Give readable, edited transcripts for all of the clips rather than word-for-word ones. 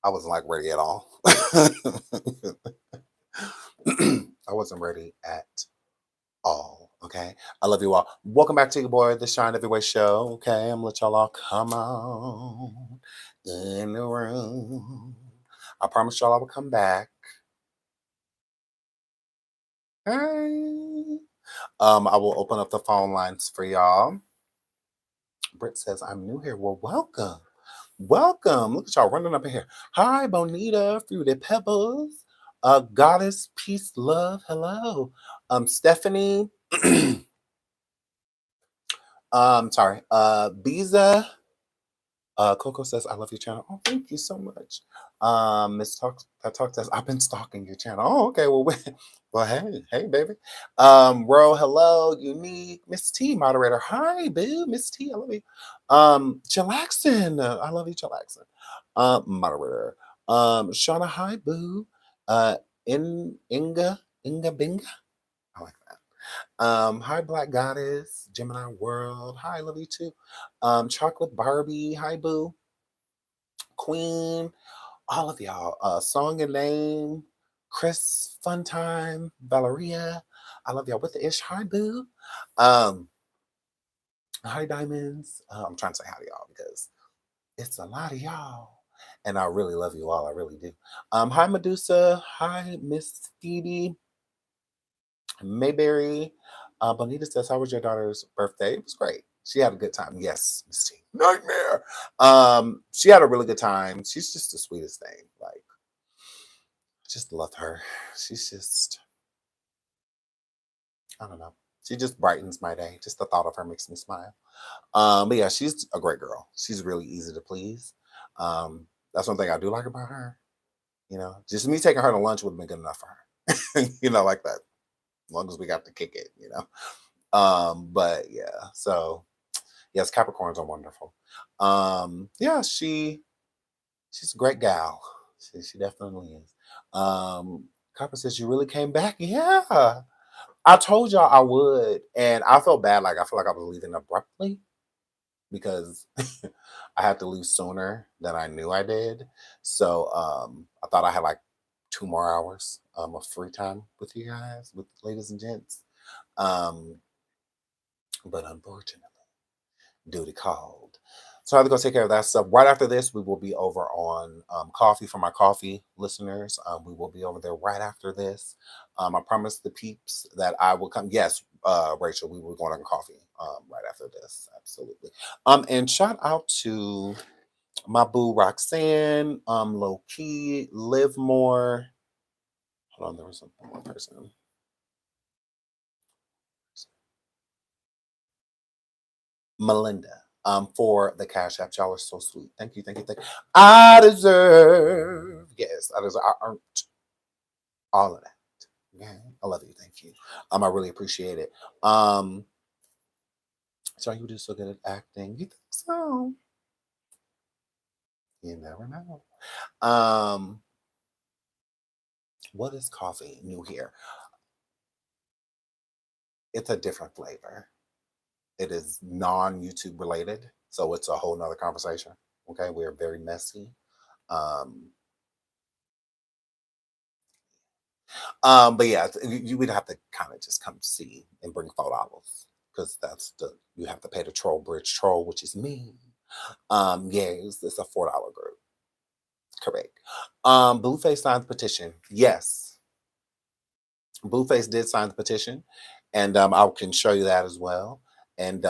I wasn't like ready at all. I wasn't ready at all. Okay. I love you all. Welcome back to your boy, the Shine Everywhere Show. Okay. I'm gonna let y'all all come on in the room. I promise y'all I will come back. Hey. I will open up the phone lines for y'all. Britt says, I'm new here. Well, welcome. Welcome. Look at y'all running up in here. Hi, Bonita, Fruity Pebbles, Goddess, Peace, Love. Hello. Stephanie. Sorry. Biza. Coco says, I love your channel. Oh, thank you so much. Miss Talk says, I've been stalking your channel. Oh, okay. Well, well, hey, baby. Ro, hello, Unique, Miss T, moderator. Hi, boo, Miss T, I love you. Chillaxin, I love you, Chillaxin. Moderator. Shauna, hi, boo. Inga Binga. I like that. Hi, Black Goddess, Gemini World. Hi, love you too. Chocolate Barbie. Hi, boo. Queen. All of y'all. Song and Name. Chris Funtime. Valeria. I love y'all with the ish. Hi, boo. Um, Hi, Diamonds. I'm trying to say hi to y'all because it's a lot of y'all. And I really love you all. I really do. Hi, Medusa. Hi, Miss Phoebe. Mayberry. Bonita says, how was your daughter's birthday? It was great. She had a good time. Yes, Miss T. Nightmare. She had a really good time. She's just the sweetest thing. Like, I just love her. She's just, I don't know. She just brightens my day. Just the thought of her makes me smile. But yeah, she's a great girl. She's really easy to please. That's one thing I do like about her. You know, just me taking her to lunch would have been good enough for her. Like that. As long as we got to kick it, But yeah, so yes, Capricorns are wonderful. Yeah, she's a great gal. She definitely is. Copper says you really came back. Yeah. I told y'all I would, and I felt bad. Like I feel like I was leaving abruptly because I had to leave sooner than I knew I did. So I thought I had like 2 more hours of free time with you guys, with ladies and gents. Um, but unfortunately, duty called. So I have to go take care of that stuff. Right after this, we will be over on coffee for my coffee listeners. We will be over there right after this. I promised the peeps that I will come. Yes, Rachel, we were going on coffee right after this. Absolutely. And shout out to my boo Roxanne, Low Key, Live More. Hold on, there was one more person. Melinda, for the Cash App. Y'all are so sweet. Thank you, thank you, thank you. I deserve, yes, I earned all of that. Okay. I love you. Thank you. I really appreciate it. So you do so good at acting. You think so? You never know. What is coffee new here? It's a different flavor. It is non-YouTube related, so it's a whole nother conversation. Okay, we're very messy. Um, but yeah, you would have to kind of just come see and bring $4 because you have to pay the troll bridge troll, which is me. Yeah, it's a $4 group. Correct. Blueface signed the petition. Yes, Blueface did sign the petition, and I can show you that as well. And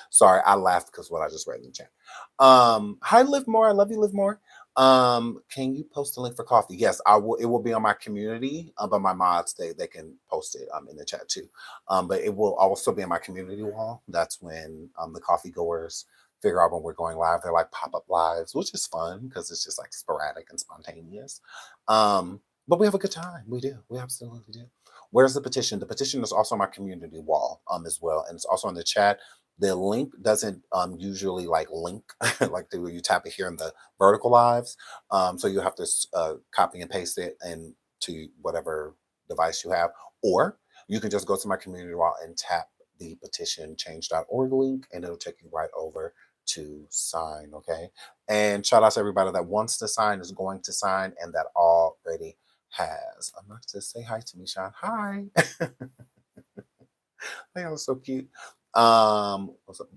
sorry, I laughed because what I just read in the chat. Hi, Live More. I love you, Live More. Can you post a link for coffee? Yes, I will. It will be on my community, but my mods they can post it in the chat too. But it will also be on my community wall. That's when the coffee goers figure out when we're going live. They're like pop up lives, which is fun because it's just like sporadic and spontaneous. But we have a good time. We do. We absolutely do. Where's the petition? The petition is also on my community wall as well, and it's also in the chat. The link doesn't usually like link like you tap it here in the vertical lives. So you have to copy and paste it into whatever device you have, or you can just go to my community wall and tap the petition change.org link, and it'll take you right over to sign, okay? And shout out to everybody that wants to sign, is going to sign, and that already has. I'm not to say hi to me, Sean. Hi. They are so cute. What's up?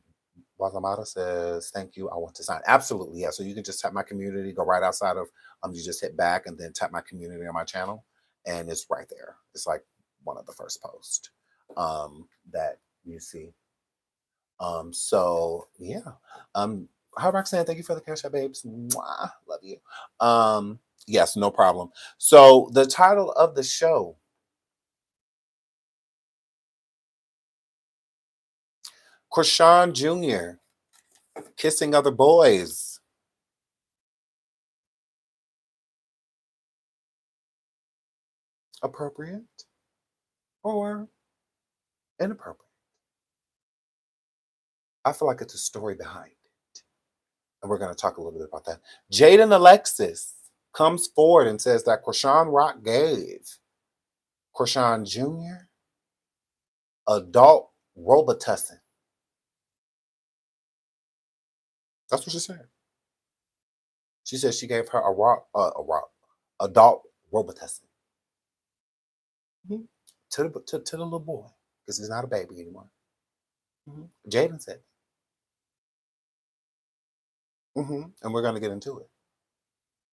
Guatemala says, thank you. I want to sign. Absolutely. Yeah. So you can just tap my community, go right outside of, you just hit back and then tap my community on my channel. And it's right there. It's like one of the first posts that you see. So yeah. Hi Roxanne, thank you for the cash app, babes. Mwah, love you. Yes, no problem. So the title of the show, Chrisean Jr. kissing other boys. Appropriate or inappropriate? I feel like it's a story behind it. And we're going to talk a little bit about that. Jaidyn Alexis comes forward and says that Chrisean Rock gave Chrisean Jr. adult Robitussin. That's what she said. She said she gave her adult Robitussin. Mm-hmm. To the little boy, because he's not a baby anymore. Mm-hmm. Jaidyn said. Mm-hmm. And we're going to get into it.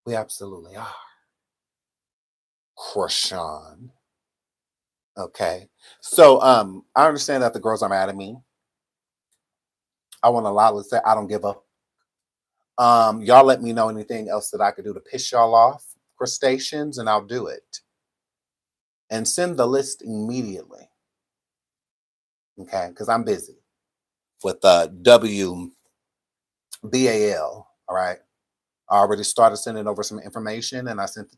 We absolutely are. Chrisean. Okay. So I understand that the girls are mad at me. I want to loudly say I don't give up. Y'all let me know anything else that I could do to piss y'all off, crustaceans, and I'll do it. And send the list immediately. Okay, because I'm busy with WBAL. All right. I already started sending over some information, and I sent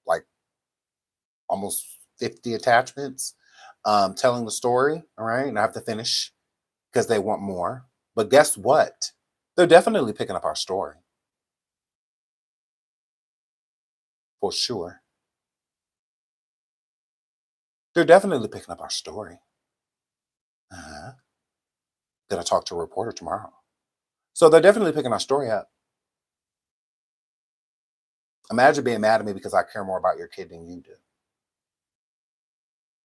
like almost 50 attachments telling the story. All right. And I have to finish because they want more. But guess what? They're definitely picking up our story. For sure. They're definitely picking up our story. Gonna talk to a reporter tomorrow. So they're definitely picking our story up. Imagine being mad at me because I care more about your kid than you do.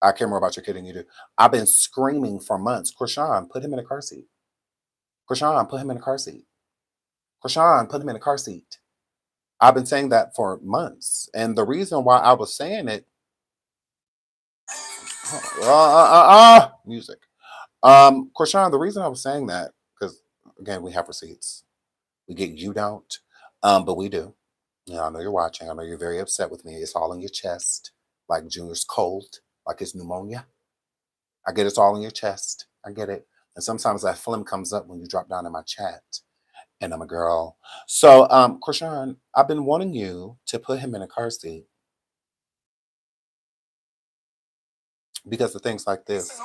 I care more about your kid than you do. I've been screaming for months, Chrisean, put him in a car seat. Chrisean, put him in a car seat. Chrisean, put him in a car seat. I've been saying that for months. And the reason why I was saying it, music. Chrisean, the reason I was saying that, because again, we have receipts. We get you don't, but we do. Yeah, I know you're watching. I know you're very upset with me. It's all in your chest, like Junior's cold, like his pneumonia. I get it's all in your chest. I get it. And sometimes that phlegm comes up when you drop down in my chat. And I'm a girl. So, Chrisean, I've been wanting you to put him in a car seat because of things like this.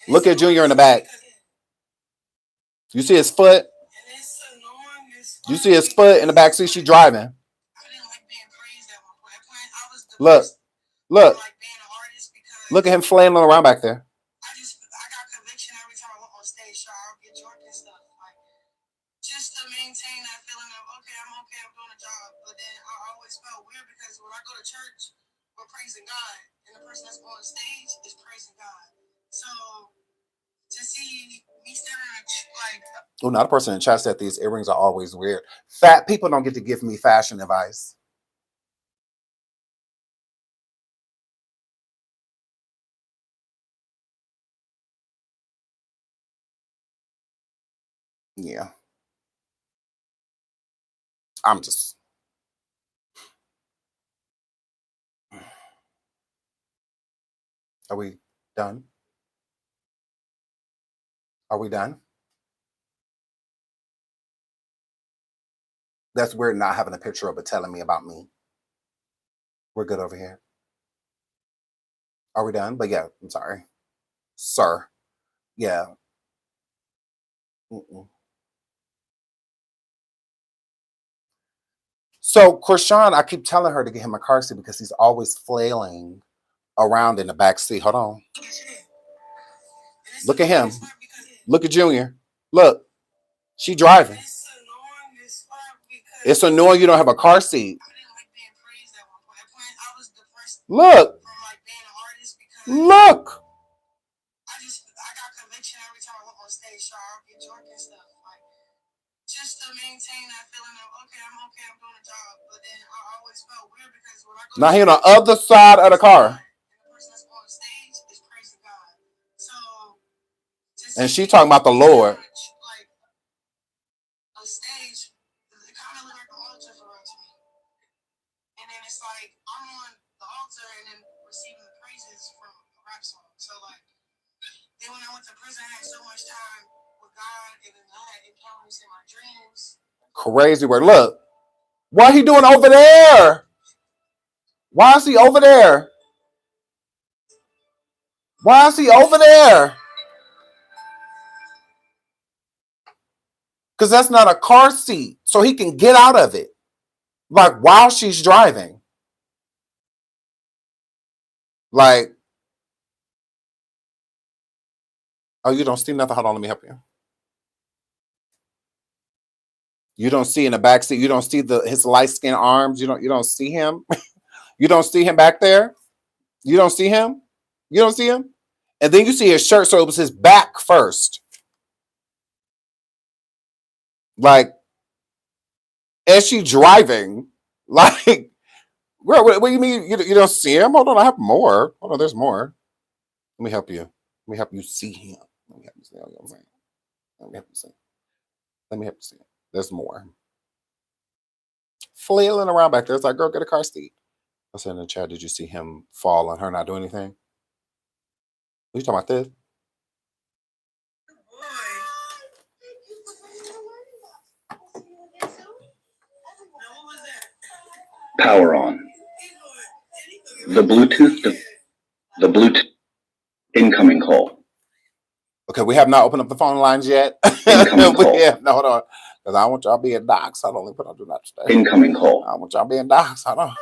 Look at Junior in the back. You see his foot? You see his foot in the back seat? She's driving. Look, look, look at him flailing around back there. Just to maintain that feeling of okay, I'm doing a job, but then I always felt weird because when I go to church, we're praising God, and the person that's on stage is praising God. So to see me staring at like, oh, not a person in chat said these earrings are always weird. Fat people don't get to give me fashion advice. Yeah. I'm just. Are we done? Are we done? That's weird not having a picture of it telling me about me. We're good over here. Are we done? But yeah, I'm sorry. Sir. Yeah. Mm-mm. So Chrisean, I keep telling her to get him a car seat because he's always flailing around in the back seat. Hold on. Look at him. Look at Junior. Look, she driving. It's annoying you don't have a car seat. Look. Look. Now he on the other side of the car. And she talking about the Lord. Crazy word. Look. What he doing over there? Why is he over there? Why is he over there? Because that's not a car seat. So he can get out of it. Like while she's driving. Like, oh, you don't see nothing? Hold on, let me help you. You don't see in the back seat. You don't see his light skinned arms. You don't see him. You don't see him back there. You don't see him. You don't see him. And then you see his shirt. So it was his back first. Like, as she driving, like, what do you mean? You don't see him? Hold on, I have more. Hold on, there's more. Let me help you. Let me help you see him. Let me help you see. Let me help you see. Let me help you see. There's more. Flailing around back there. It's like, girl, get a car seat. I said in the chat, did you see him fall and her not do anything? Are you talking about this? Power on. The Bluetooth incoming call. Okay, we have not opened up the phone lines yet. Incoming call. No, hold on. Because I want y'all being docs. I don't put on do not disturb. Incoming call. I want y'all being docs. Hold on.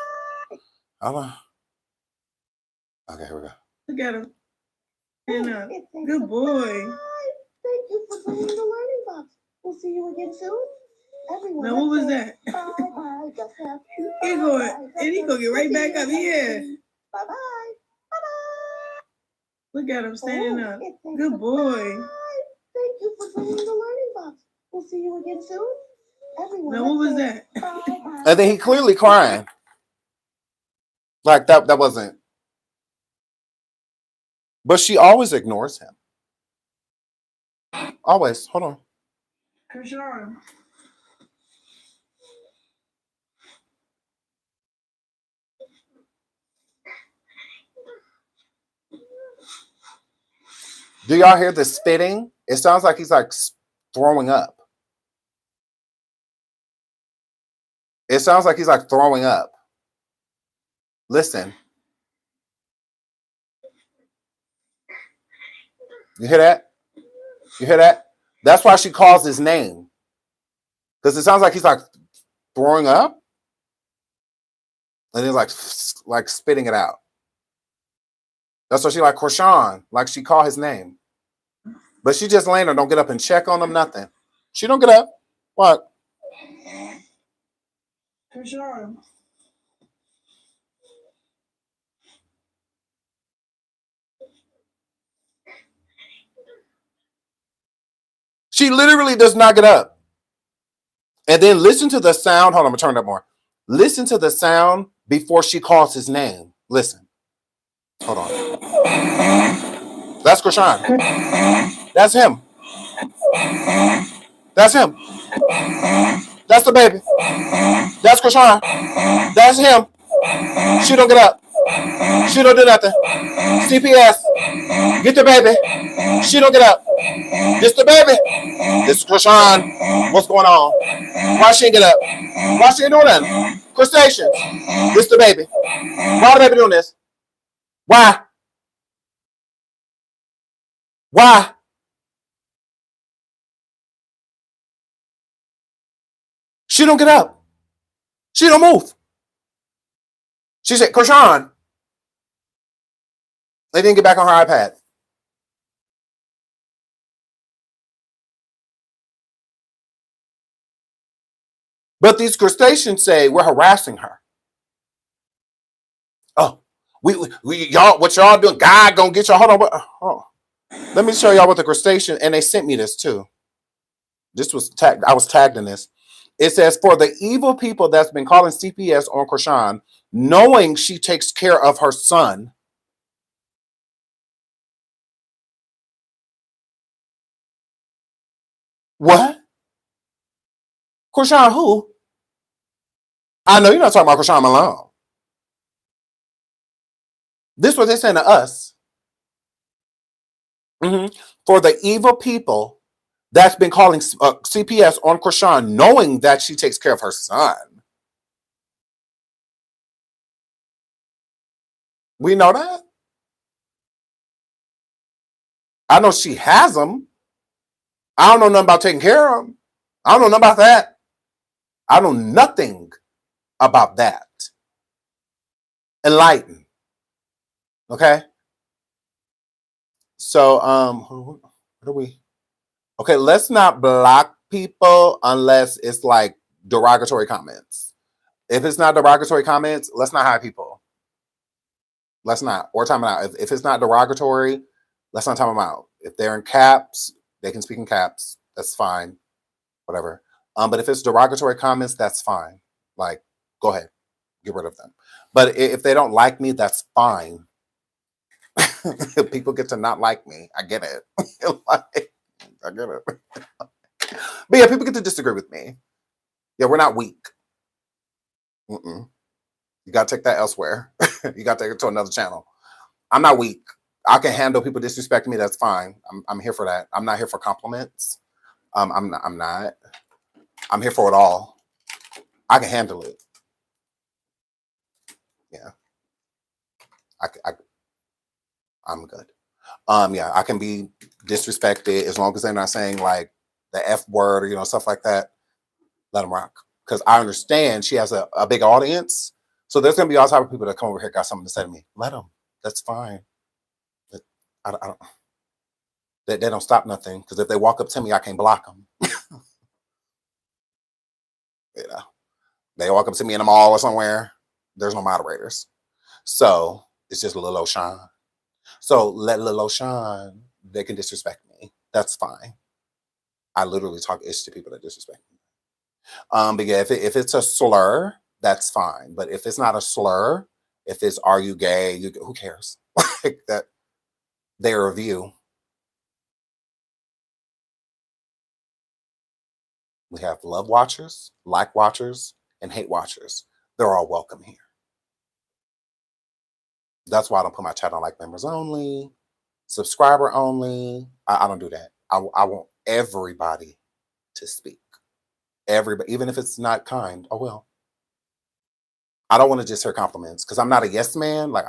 Okay, here we go. Look at him. Good boy. Thank you for bringing the learning box. We'll see you again soon. Everyone. Now, what was that? He gonna get right back up here. Bye-bye. Bye-bye. Look at him standing up. Good boy. Thank you for bringing the learning box. We'll see you again soon. Everyone. Now, what was that? And then he clearly crying. Like that wasn't. But she always ignores him. Always. Hold on. Chrisean. Do y'all hear the spitting? It sounds like he's like throwing up. It sounds like he's like throwing up. Listen. You hear that? You hear that? That's why she calls his name. Because it sounds like he's like throwing up. And he's like spitting it out. That's why she like Chrisean. Like she called his name. But she just laying there, don't get up and check on him, nothing. She don't get up. What? Chrisean. She literally does not get up. And then listen to the sound. Hold on, I'm going to turn it up more. Listen to the sound before she calls his name. Listen. Hold on. That's Chrisean. That's him. That's him. That's the baby. That's Chrisean. That's him. She don't get up. She don't do nothing. CPS. Get the baby. She don't get up. This the baby. This is Chrisean. What's going on? Why she ain't get up? Why she ain't doing nothing? Crustaceans. This the baby. Why the baby doing this? Why? Why? She don't get up. She don't move. She said, Chrisean. They didn't get back on her iPad. But these crustaceans say we're harassing her. Oh, we y'all, what y'all doing? God gonna get y'all. Hold on. Oh. Let me show y'all what the crustacean, and they sent me this too. This was tagged. I was tagged in this. It says, for the evil people that's been calling CPS on Chrisean, knowing she takes care of her son. What? Chrisean who? I know you're not talking about Chrisean Malone. This is what they're saying to us. Mm-hmm. For the evil people that's been calling CPS on Chrisean, knowing that she takes care of her son. We know that. I know she has them. I don't know nothing about taking care of them. I don't know nothing about that. I know nothing about that. Enlighten. Okay? So, what are we? Okay, let's not block people unless it's like derogatory comments. If it's not derogatory comments, let's not hide people. Let's not. Or time it out. If it's not derogatory, let's not time them out. If they're in caps, they can speak in caps. That's fine. Whatever. But if it's derogatory comments, that's fine. Like, go ahead. Get rid of them. But if they don't like me, that's fine. People get to not like me. I get it. Like, I get it. But yeah, people get to disagree with me. Yeah, we're not weak. Mm-mm. You got to take that elsewhere. You got to take it to another channel. I'm not weak. I can handle people disrespecting me. That's fine. I'm here for that. I'm not here for compliments. I'm not. I'm here for it all. I can handle it. Yeah. I'm good. Yeah, I can be disrespected as long as they're not saying like the F word or, you know, stuff like that. Let them rock. Because I understand she has a big audience. So there's going to be all type of people that come over here got something to say to me. Let them. That's fine. I don't, they don't stop nothing. Because if they walk up to me, I can't block them. You know, they walk up to me in the mall or somewhere. There's no moderators. So it's just Lil O'Shawn. So let Lil O'Shawn, they can disrespect me. That's fine. I literally talk ish to people that disrespect me. But yeah, if it's a slur, that's fine. But if it's not a slur, if it's are you gay, who cares? Like that, their review. We have love watchers, like watchers, and hate watchers. They're all welcome here. That's why I don't put my chat on like members only, subscriber only. I don't do that. I want everybody to speak. Everybody, even if it's not kind. Oh well. I don't want to just hear compliments because I'm not a yes man. Like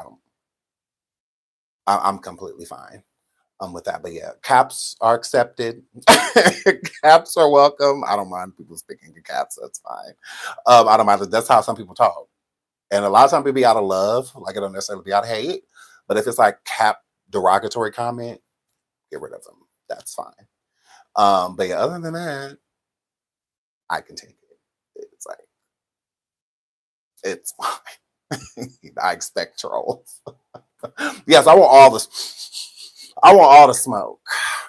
I'm completely fine with that. But yeah, caps are accepted. Caps are welcome. I don't mind people speaking in caps. That's fine. I don't mind. That's how some people talk. And a lot of times people be out of love. Like it don't necessarily be out of hate. But if it's like cap derogatory comment, get rid of them. That's fine. But yeah, other than that, I can take it. It's like, it's fine. I expect trolls. Yes, I want all this. I want all the smoke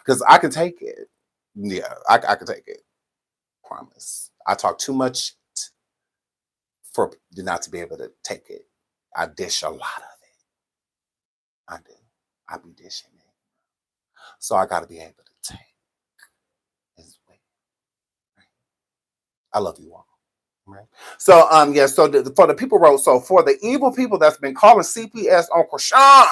because I can take it. Yeah, I can take it. Promise. I talk too much for not to be able to take it. I dish a lot of it. I do. I be dishing it. So I got to be able to take as well. I love you all. Right. So yeah. So for the people wrote. So for the evil people that's been calling CPS on Chrisean,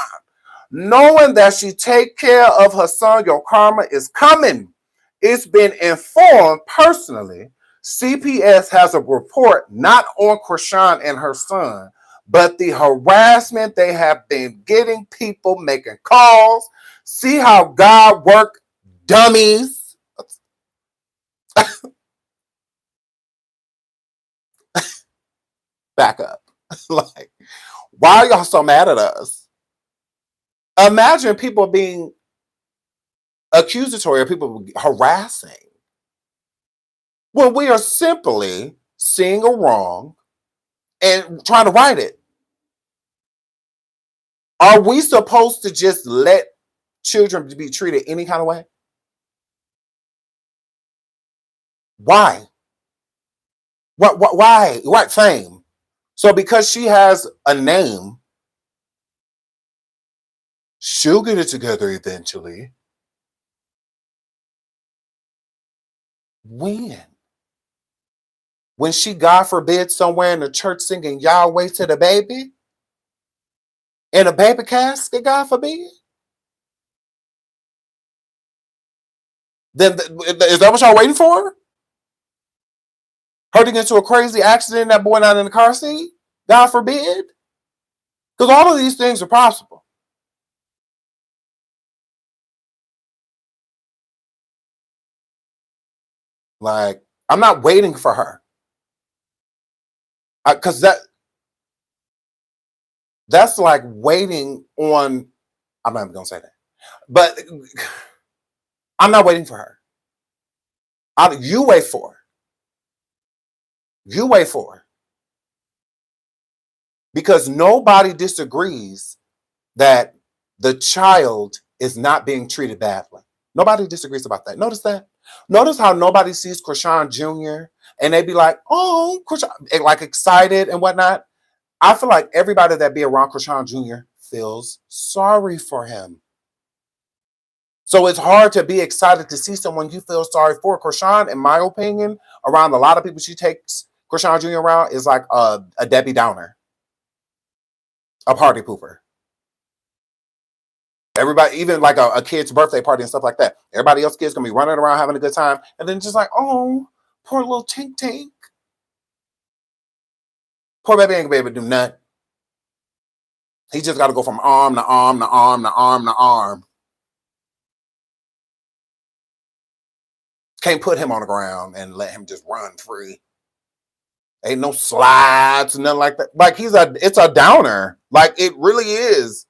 knowing that she take care of her son, your karma is coming. It's been informed personally. CPS has a report not on Chrisean and her son, but the harassment they have been getting, people making calls. See how God work, dummies. Back up. Like, why are y'all so mad at us? Imagine people being accusatory or people harassing. Well, we are simply seeing a wrong and trying to right it. Are we supposed to just let children be treated any kind of way? Why? Why? What fame? So because she has a name, she'll get it together eventually. When? When she, God forbid, somewhere in the church singing Yahweh to the baby? In a baby casket, God forbid? Then is that what y'all waiting for? Her to get into a crazy accident, that boy not in the car seat? God forbid? Because all of these things are possible. Like, I'm not waiting for her. Because that's like waiting on, I'm not even going to say that. But I'm not waiting for her. You wait for her. You wait for her. Because nobody disagrees that the child is not being treated badly. Nobody disagrees about that. Notice that. Notice how nobody sees Chrisean Jr. and they be like, oh, Chrisean, like excited and whatnot. I feel like everybody that be around Chrisean Jr. feels sorry for him. So it's hard to be excited to see someone you feel sorry for. Chrisean, in my opinion, around a lot of people she takes Chrisean Jr. around is like a Debbie Downer, a party pooper. Everybody, even like a kid's birthday party and stuff like that. Everybody else kids gonna be running around having a good time, and then just like, oh, poor little Tink Tink. Poor baby ain't gonna be able to do nothing. He just got to go from arm to arm to arm to arm to arm. Can't put him on the ground and let him just run free. Ain't no slides, nothing like that. Like it's a downer. Like it really is.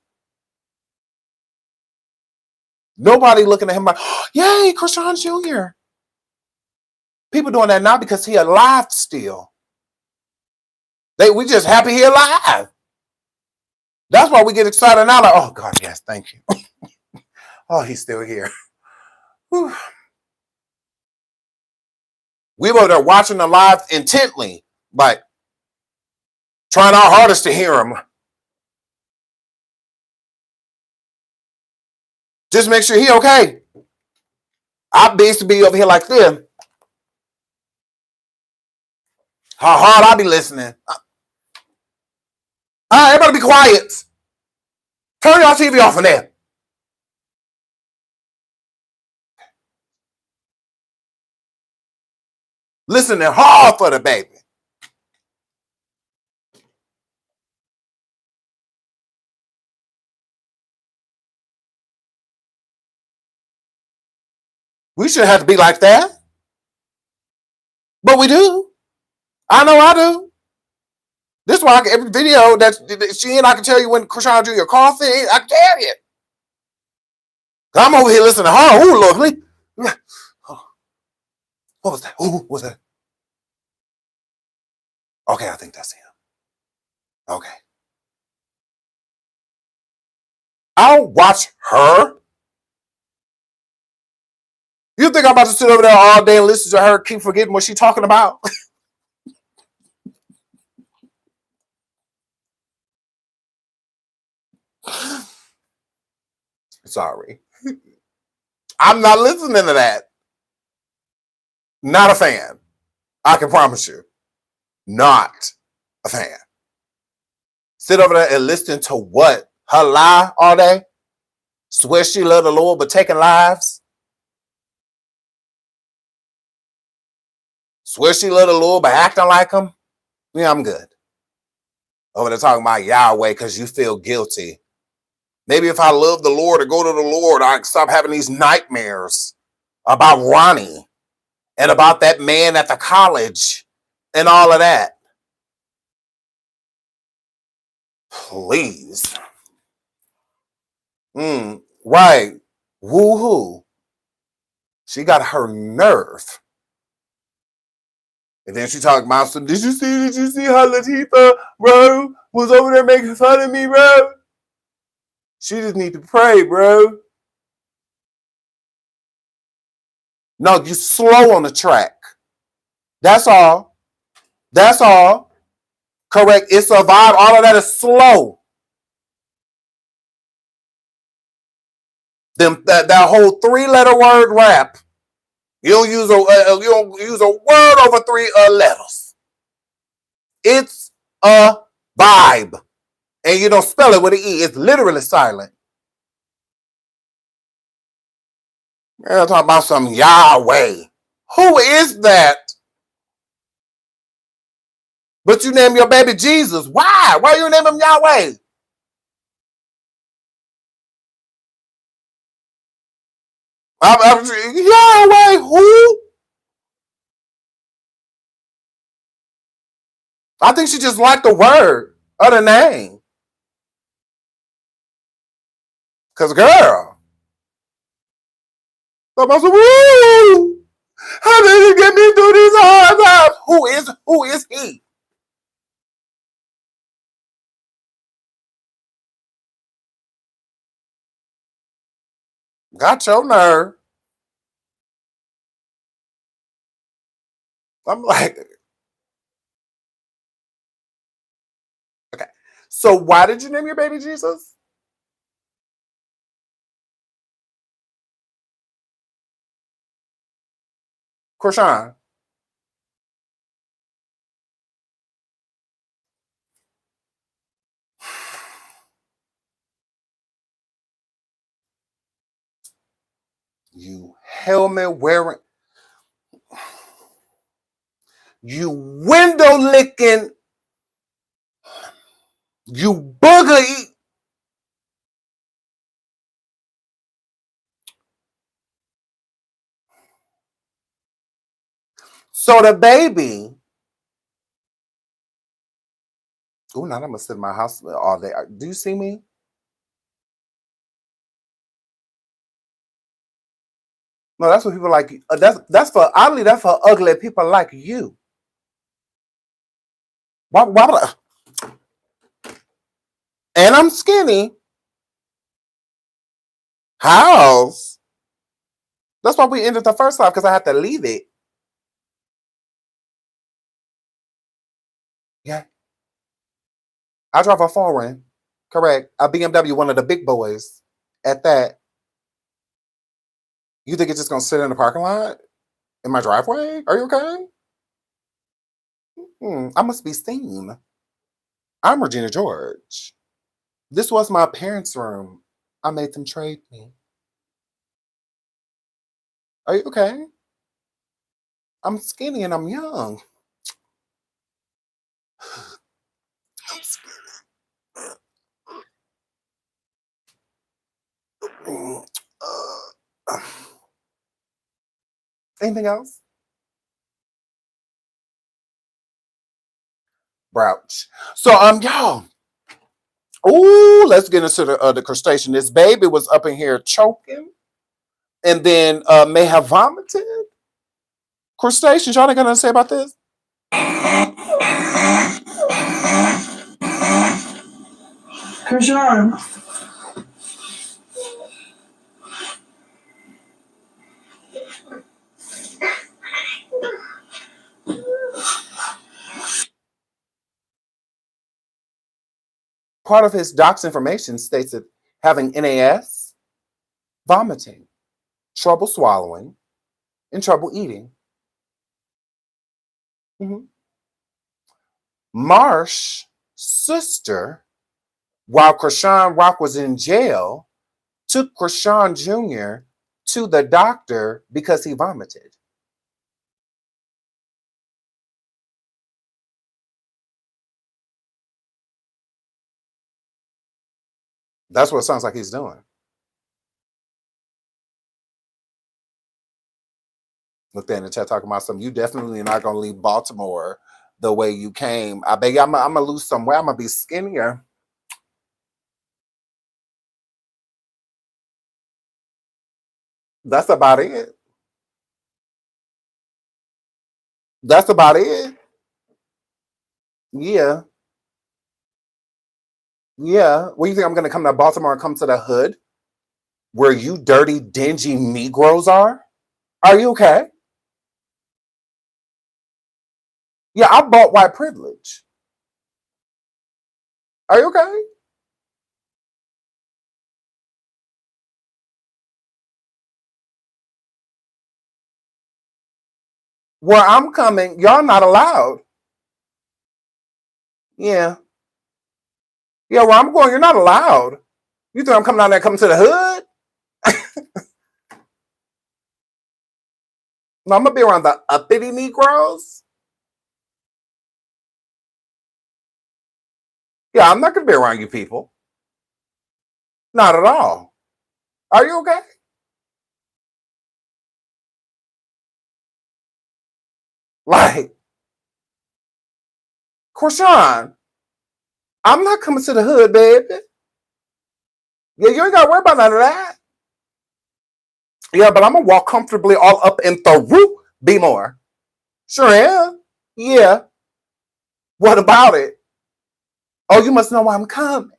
Nobody looking at him like, oh, yay, Chrisean Jr. People doing that now because he alive still. We just happy he alive. That's why we get excited now. Like, oh God, yes, thank you. Oh, he's still here. Whew. We were there watching the live intently, like trying our hardest to hear him. Just make sure he okay. I used to be over here like this. How hard I be listening. All right, everybody be quiet. Turn your TV off in there. Listening hard for the baby. We shouldn't have to be like that. But we do. I know I do. This is why every video that she in, I can tell you when Chrisean Jr. coughing, I can tell you. I'm over here listening hard. Ooh, lovely. What was that? Ooh, what was that? Okay, I think that's him. Okay. I don't watch her. You think I'm about to sit over there all day and listen to her keep forgetting what she's talking about? Sorry. I'm not listening to that. Not a fan. I can promise you. Not a fan. Sit over there and listen to what? Her lie all day? Swear she loved the Lord but taking lives? Swear she loved the Lord but acting like him? Yeah, I'm good. Over there talking about Yahweh because you feel guilty. Maybe if I love the Lord or go to the Lord, I'd stop having these nightmares about Ronnie and about that man at the college and all of that. Please. Right. Woohoo. She got her nerve And then she talking about some, did you see how Latifah, bro, was over there making fun of me, bro? She just need to pray, bro. No, you slow on the track. That's all. That's all. Correct. It's a vibe. All of that is slow. That whole 3-letter word rap. You don't use a word over 3 letters. It's a vibe. And you don't spell it with an E. It's literally silent. I'm talking about some Yahweh. Who is that? But you name your baby Jesus. Why? Why you name him Yahweh? Yahweh, who? I think she just liked the word of the name. Because, girl, somebody said, woo! How did he get me through these hard times? Who is he? Got your nerve. I'm like, okay. So why did you name your baby Jesus? Chrisean. You helmet wearing, you window licking, you booger eat. So the baby, oh, now I'm gonna sit in my house all day. Do you see me? No, that's what people like. That's for oddly. That's for ugly people like you. Why would I? And I'm skinny. House. That's why we ended the first life because I had to leave it. Yeah, I drive a foreign. Correct. A BMW, one of the big boys. At that, you think it's just gonna sit in the parking lot in my driveway? Are you okay? I must be seen. I'm Regina George. This was my parents' room. I made them trade me. Are you okay? I'm skinny and I'm young. I'm skinny. Uh, anything else? Brouch. So y'all. Ooh, let's get into the crustacean. This baby was up in here choking, and then may have vomited. Crustaceans, y'all ain't got nothing to say about this? Chrisean. Part of his docs information states that having NAS, vomiting, trouble swallowing, and trouble eating. Mm-hmm. Marsh's sister, while Chrisean Rock was in jail, took Chrisean Jr. to the doctor because he vomited. That's what it sounds like he's doing. Look there in the chat talking about something. You definitely not gonna leave Baltimore the way you came. I bet you I'm gonna lose some weight. I'm gonna be skinnier. That's about it. That's about it. Yeah. Yeah. What do you think I'm gonna come to Baltimore and come to the hood where you dirty, dingy Negroes are? Are you okay? Yeah, I bought white privilege. Are you okay? Where I'm coming, y'all not allowed. Yeah. Yeah, where I'm going, you're not allowed. You think I'm coming down there coming to the hood? No, I'm gonna be around the uppity Negroes. Yeah, I'm not gonna be around you people. Not at all. Are you okay? Like, Chrisean, I'm not coming to the hood, baby. Yeah, you ain't gotta worry about none of that. Yeah, but I'm gonna walk comfortably all up in the roof. Be more. Sure am. Yeah. What about it? Oh, you must know why I'm coming.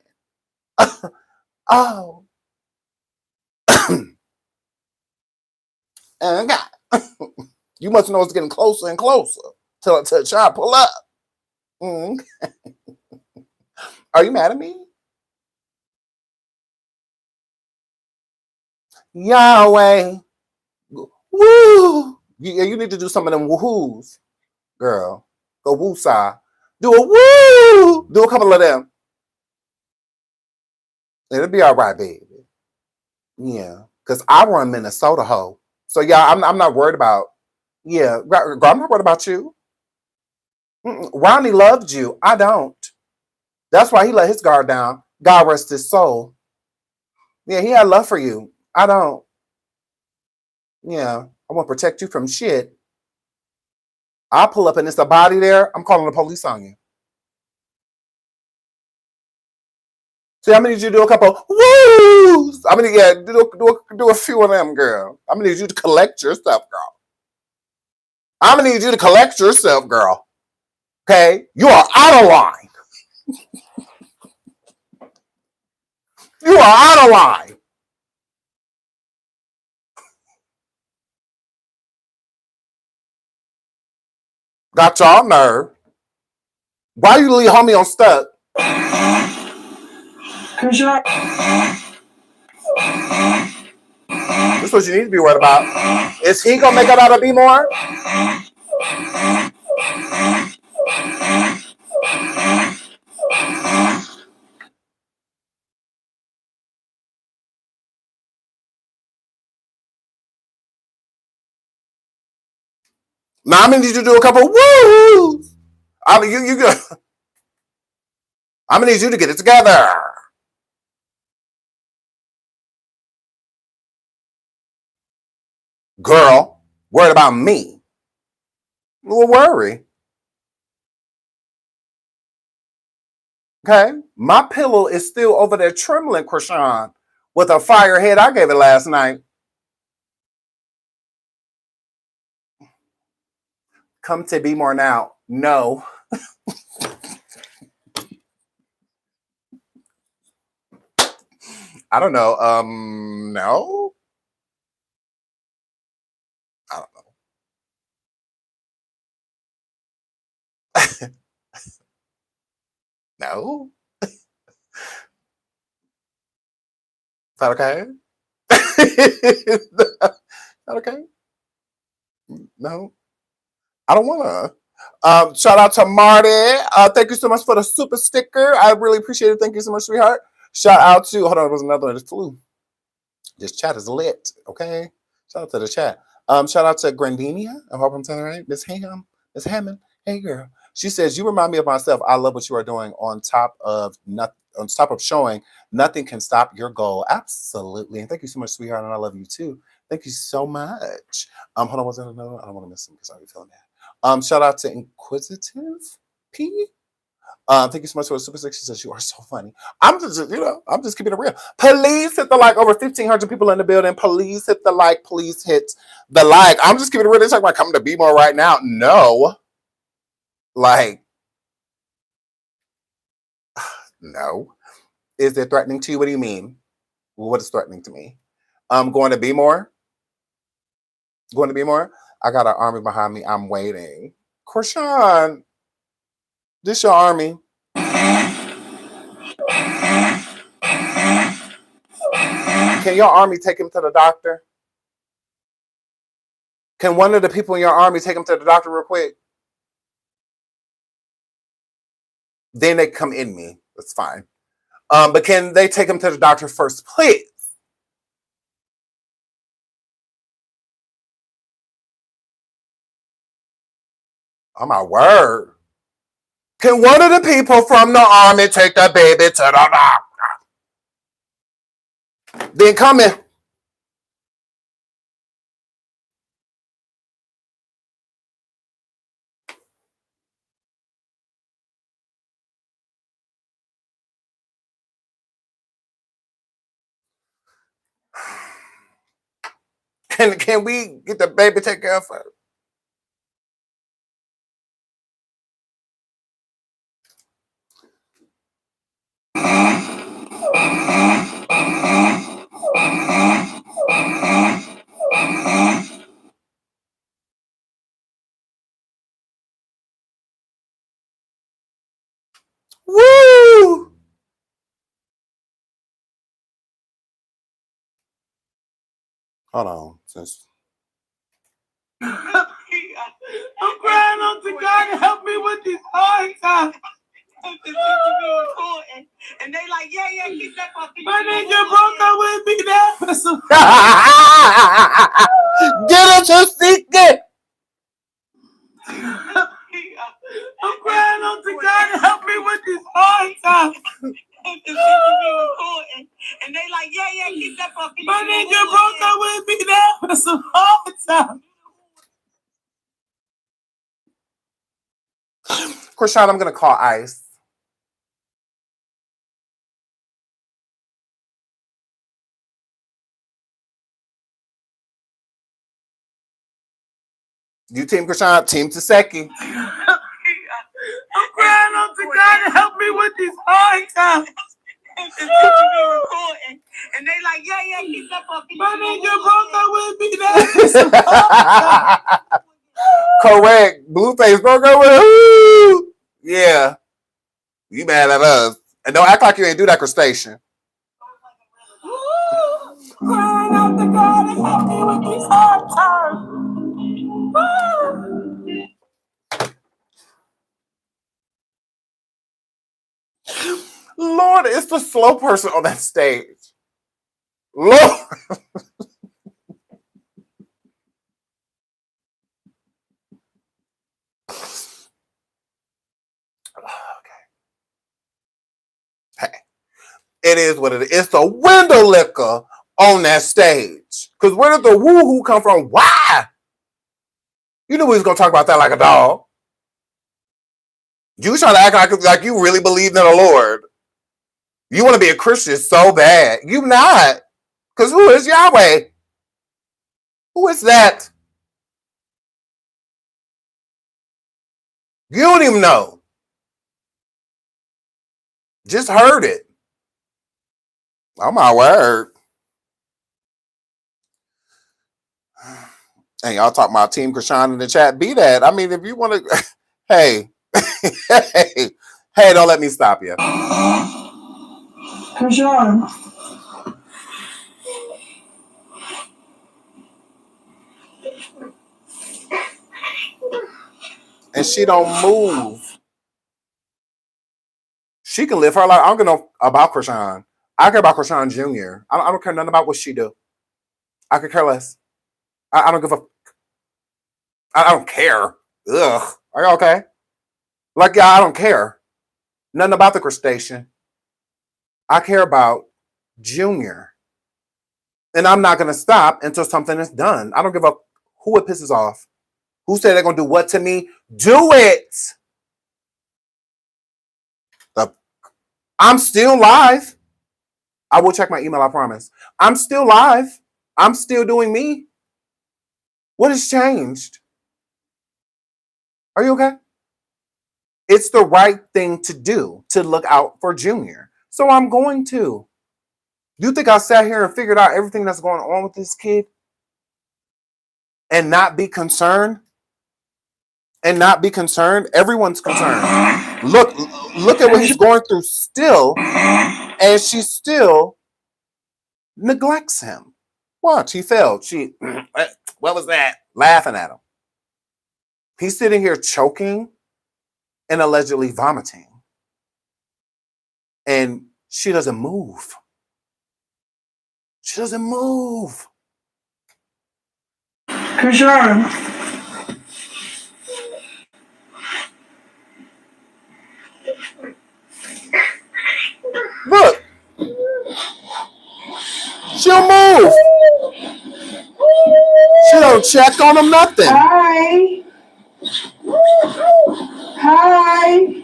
Oh. Okay. You must know it's getting closer and closer till try to pull up. Mm. Are you mad at me? Yahweh. Woo. You need to do some of them woohoos, girl. Go woo-sa. Do a woo. Do a couple of them. It'll be all right, baby. Yeah. Because I run Minnesota ho. So yeah, I'm not worried about. Yeah, girl, I'm not worried about you. Ronnie loved you. I don't. That's why he let his guard down. God rest his soul. Yeah, he had love for you. I don't. Yeah, I want to protect you from shit. I'll pull up and it's a body there. I'm calling the police on you. See, I'm gonna need you to do a couple woos. I'm gonna do a few of them, girl. I'm gonna need you to collect yourself, girl. I'm gonna need you to collect yourself, girl. Okay, you are out of line. You are out of line. Got y'all nerve. Why you leave homie on stuck? This is what you need to be worried about. Is he gonna make it out of B more? Now I'm gonna need you to do a couple woos. I mean, you. I'm gonna need you to get it together, girl. Worried about me? No worry. Okay, my pillow is still over there trembling, Chrisean, with a fire head I gave it last night. Come to be more now. No, I don't know. No, I don't know. No, is that okay? Is that okay? No, I don't wanna. Shout out to Marty. Thank you so much for the super sticker. I really appreciate it. Thank you so much, sweetheart. Shout out to hold on, there was another one that flew. This chat is lit. Okay. Shout out to the chat. Shout out to Grandinia. I hope I'm saying it right. Miss Hammond. Hey girl. She says, you remind me of myself. I love what you are doing on top of showing nothing can stop your goal. Absolutely. And thank you so much, sweetheart. And I love you too. Thank you so much. Hold on, was there another one? I don't want to miss him because I'm feeling that. Shout out to Inquisitive P. Thank you so much for the super stick. She says you are so funny. I'm just keeping it real. Please hit the like. Over 1,500 people in the building. Please hit the like. Please hit the like. I'm just keeping it real. They're talking about coming to Be More right now. No. Like, no. Is it threatening to you? What do you mean? What is threatening to me? Going to Be More? Going to Be More? I got an army behind me. I'm waiting. Chrisean, this your army. Can your army take him to the doctor? Can one of the people in your army take him to the doctor real quick? Then they come in me. That's fine. But can they take him to the doctor first, please? Oh my word. Can one of the people from the army take the baby to the doctor? Then come in. Can we get the baby taken care of first? Woo! Hold on, sis. I'm crying out to God to help me with these hard times. And they like, yeah, keep that fucking. My nigga broke up with me now. Get us a secret. I'm crying out to God to help me with these hard times. And they like, yeah, keep that fucking. My nigga broke up with me now for some hard times. Chrisean, I'm gonna call ICE. You team Chrisean, team Taseki. I'm crying out to God to help me with these hard times. And they like, yeah, keep that fucking. My nigga broke up with me now. Correct. Blueface broke up with who? Yeah. You mad at us. And don't act like you ain't do that crustacean. Crying out to God to help me with these hard times. Lord, it's the slow person on that stage. Lord. Hey, it is what it is. It's the window liquor on that stage. Because where did the woo-hoo come from? Why? You knew we was going to talk about that like a dog. You trying to act like you really believed in the Lord. You want to be a Christian so bad. You not. Because who is Yahweh? Who is that? You don't even know. Just heard it. Oh my word. And y'all talking about Team Chrisean in the chat. Be that. I mean, if you want to, hey, hey, don't let me stop you. Chrisean. And she don't move. She can live her life. I don't know about Chrisean. I care about Chrisean Jr. I don't care nothing about what she do. I could care less. I don't give a. I don't care. Ugh. Are you okay? Like, yeah, I don't care. Nothing about the crustacean. I care about Junior. And I'm not going to stop until something is done. I don't give a who it pisses off. Who said they're going to do what to me? Do it. I'm still live. I will check my email, I promise. I'm still live. I'm still doing me. What has changed? Are you okay? It's the right thing to do to look out for Junior. So I'm going to. You think I sat here and figured out everything that's going on with this kid and not be concerned? And not be concerned? Everyone's concerned. Look at what he's going through still, and she still neglects him. Watch, he failed. What was that? Laughing at him. He's sitting here choking and allegedly vomiting. And she doesn't move. She doesn't move. Chrisean. Look. She'll move. She don't check on him, nothing. Hi. Hi.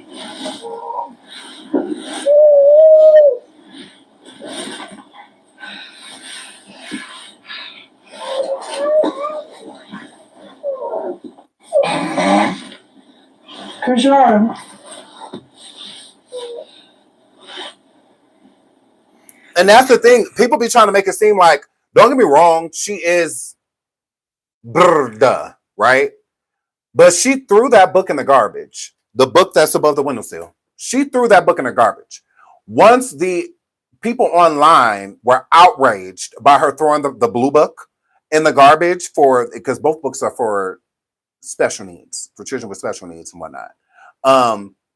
Chrisean. And that's the thing. People be trying to make it seem like, don't get me wrong, she is right? But she threw that book in the garbage. The book that's above the windowsill. She threw that book in the garbage. Once the people online were outraged by her throwing the blue book in the garbage because both books are for special needs, for children with special needs and whatnot.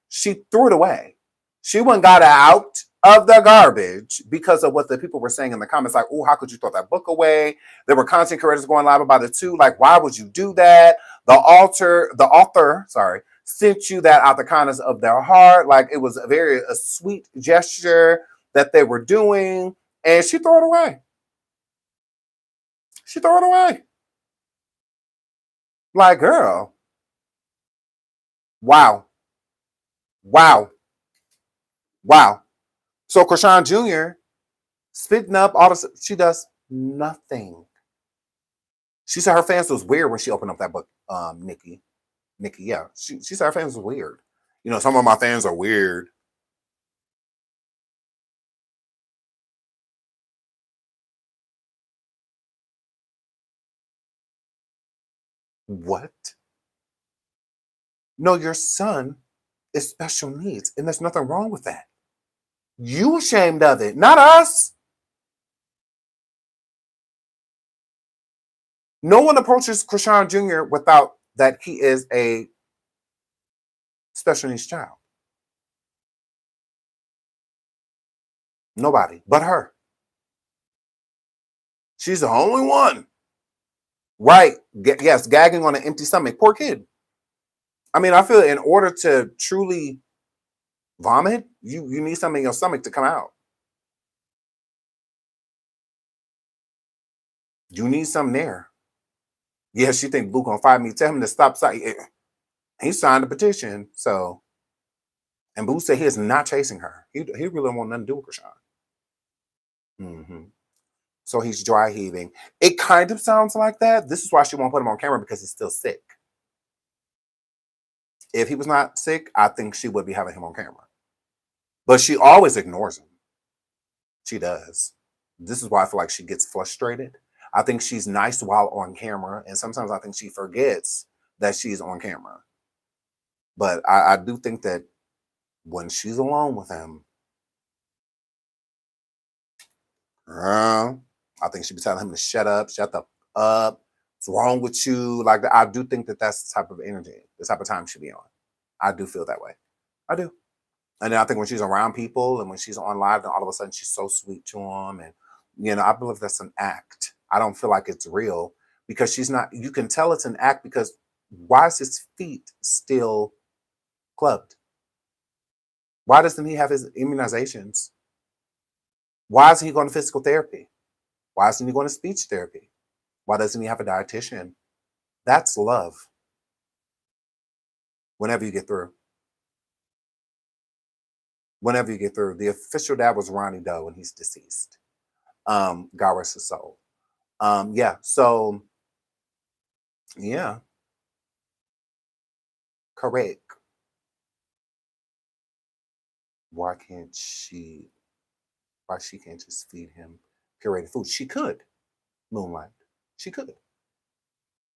She threw it away. She went and got it out of the garbage because of what the people were saying in the comments, like, oh, how could you throw that book away? There were content creators going live about it too. Like, why would you do that? The author, sent you that out the kindness of their heart. Like, it was a sweet gesture that they were doing, and she threw it away. She threw it away. Like, girl. Wow. So Chrisean Jr. spitting up all this, she does nothing. She said her fans was weird when she opened up that book, Nikki, yeah. She said her fans was weird. You know, some of my fans are weird. What? No, your son is special needs, and there's nothing wrong with that. You ashamed of it, not us. No one approaches Chrisean Jr. without that he is a special needs child. Nobody but her. She's the only one. Right. Yes, gagging on an empty stomach. Poor kid. I mean, I feel in order to truly vomit, you need something in your stomach to come out. You need something there. Yes, you think Blue gonna fight me? Tell him to stop. He signed a petition, so. And Blue said he is not chasing her. He really don't want nothing to do with Chrisean. Mm-hmm. So he's dry heaving. It kind of sounds like that. This is why she won't put him on camera, because he's still sick. If he was not sick, I think she would be having him on camera. But she always ignores him. She does. This is why I feel like she gets frustrated. I think she's nice while on camera, and sometimes I think she forgets that she's on camera. But I do think that when she's alone with him, I think she'd be telling him to shut the up. What's wrong with you? Like, I do think that that's the type of energy, the type of time she'd be on. I do feel that way. I do. And then I think when she's around people and when she's on live, then all of a sudden she's so sweet to them. And, you know, I believe that's an act. I don't feel like it's real, because she's not, you can tell it's an act, because why is his feet still clubbed? Why doesn't he have his immunizations? Why isn't he going to physical therapy? Why isn't he going to speech therapy? Why doesn't he have a dietitian? That's love. Whenever you get through. whenever you get through. The official dad was Ronnie Doe, and he's deceased. God rest his soul. Yeah. So yeah, correct. Why can't she? Why she can't just feed him pureed food? She could. Moonlight. She could.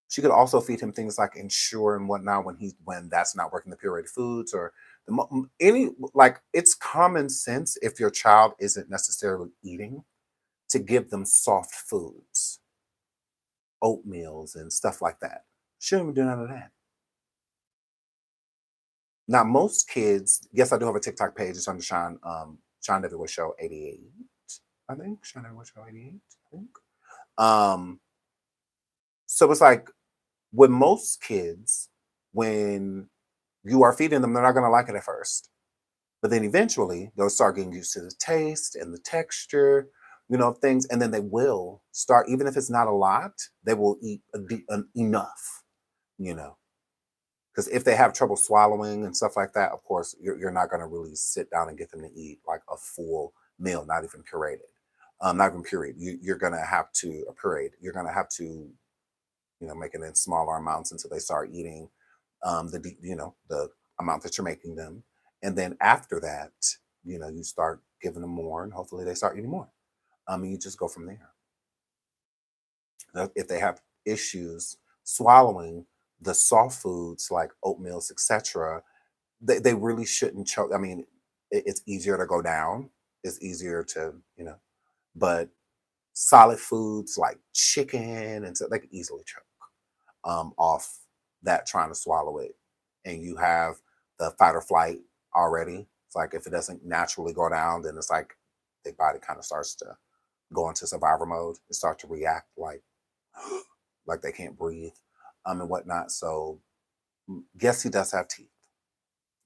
She could also feed him things like Ensure and whatnot when that's not working, the pureed foods or any, like, it's common sense if your child isn't necessarily eating to give them soft foods, oatmeals and stuff like that. She don't even do none of that. Now most kids, yes, I do have a TikTok page. It's under Sean Everywhere Show 88. I think Sean Everywhere Show 88. I think. So it's like with most kids, when you are feeding them, they're not going to like it at first. But then eventually they'll start getting used to the taste and the texture, things. And then they will start, even if it's not a lot, they will eat enough, Because if they have trouble swallowing and stuff like that, of course, you're not going to really sit down and get them to eat like a full meal, not even pureed. Not even pureed. You're going to have to, pureed. You're going to have to, make it in smaller amounts until they start eating the amount that you're making them. And then after that, you start giving them more and hopefully they start eating more. And you just go from there. If they have issues swallowing the soft foods like oatmeals, etc., they really shouldn't choke. I mean, it's easier to go down. It's easier to, but solid foods like chicken and so they can easily choke off that trying to swallow it. And you have the fight or flight already. It's like if it doesn't naturally go down, then it's like their body kind of starts to go into survivor mode and start to react like they can't breathe and whatnot. So yes, he does have teeth.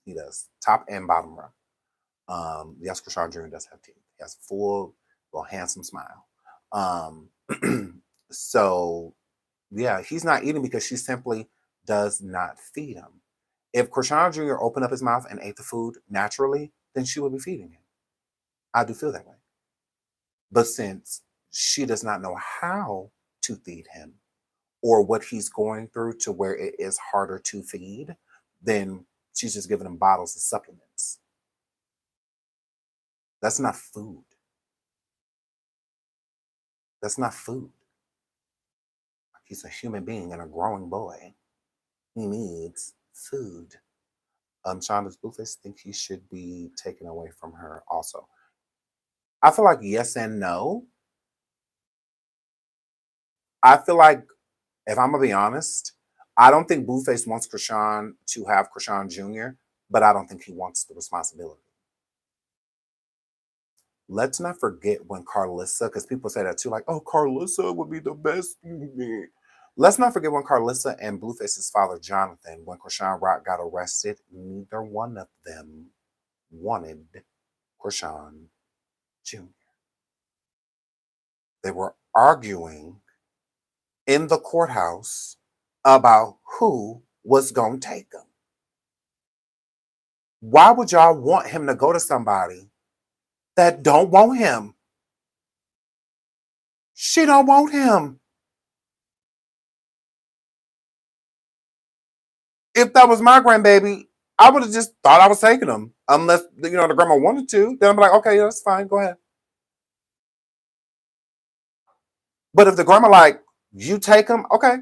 He does, top and bottom row. Yes, Chrisean Jr. does have teeth. He has full, well, handsome smile. So yeah, he's not eating because she simply does not feed him. If Chrisean Jr. opened up his mouth and ate the food naturally, then she would be feeding him. I do feel that way. But since she does not know how to feed him or what he's going through to where it is harder to feed, then she's just giving him bottles of supplements. That's not food. That's not food. He's a human being and a growing boy. He needs food. Sean, does Blueface think he should be taken away from her also? I feel like yes and no. I feel like, if I'm going to be honest, I don't think Blueface wants Chrisean to have Chrisean Jr., but I don't think he wants the responsibility. Let's not forget when Carlissa, because people say that too, like, oh, Carlissa would be the best. Let's not forget when Carlissa and Blueface's father, Jonathan, when Chrisean Rock got arrested, neither one of them wanted Chrisean Jr. They were arguing in the courthouse about who was going to take him. Why would y'all want him to go to somebody that don't want him? She don't want him. If that was my grandbaby, I would have just thought I was taking him. Unless, the grandma wanted to. Then I'm like, okay, yeah, that's fine. Go ahead. But if the grandma like, you take him, okay.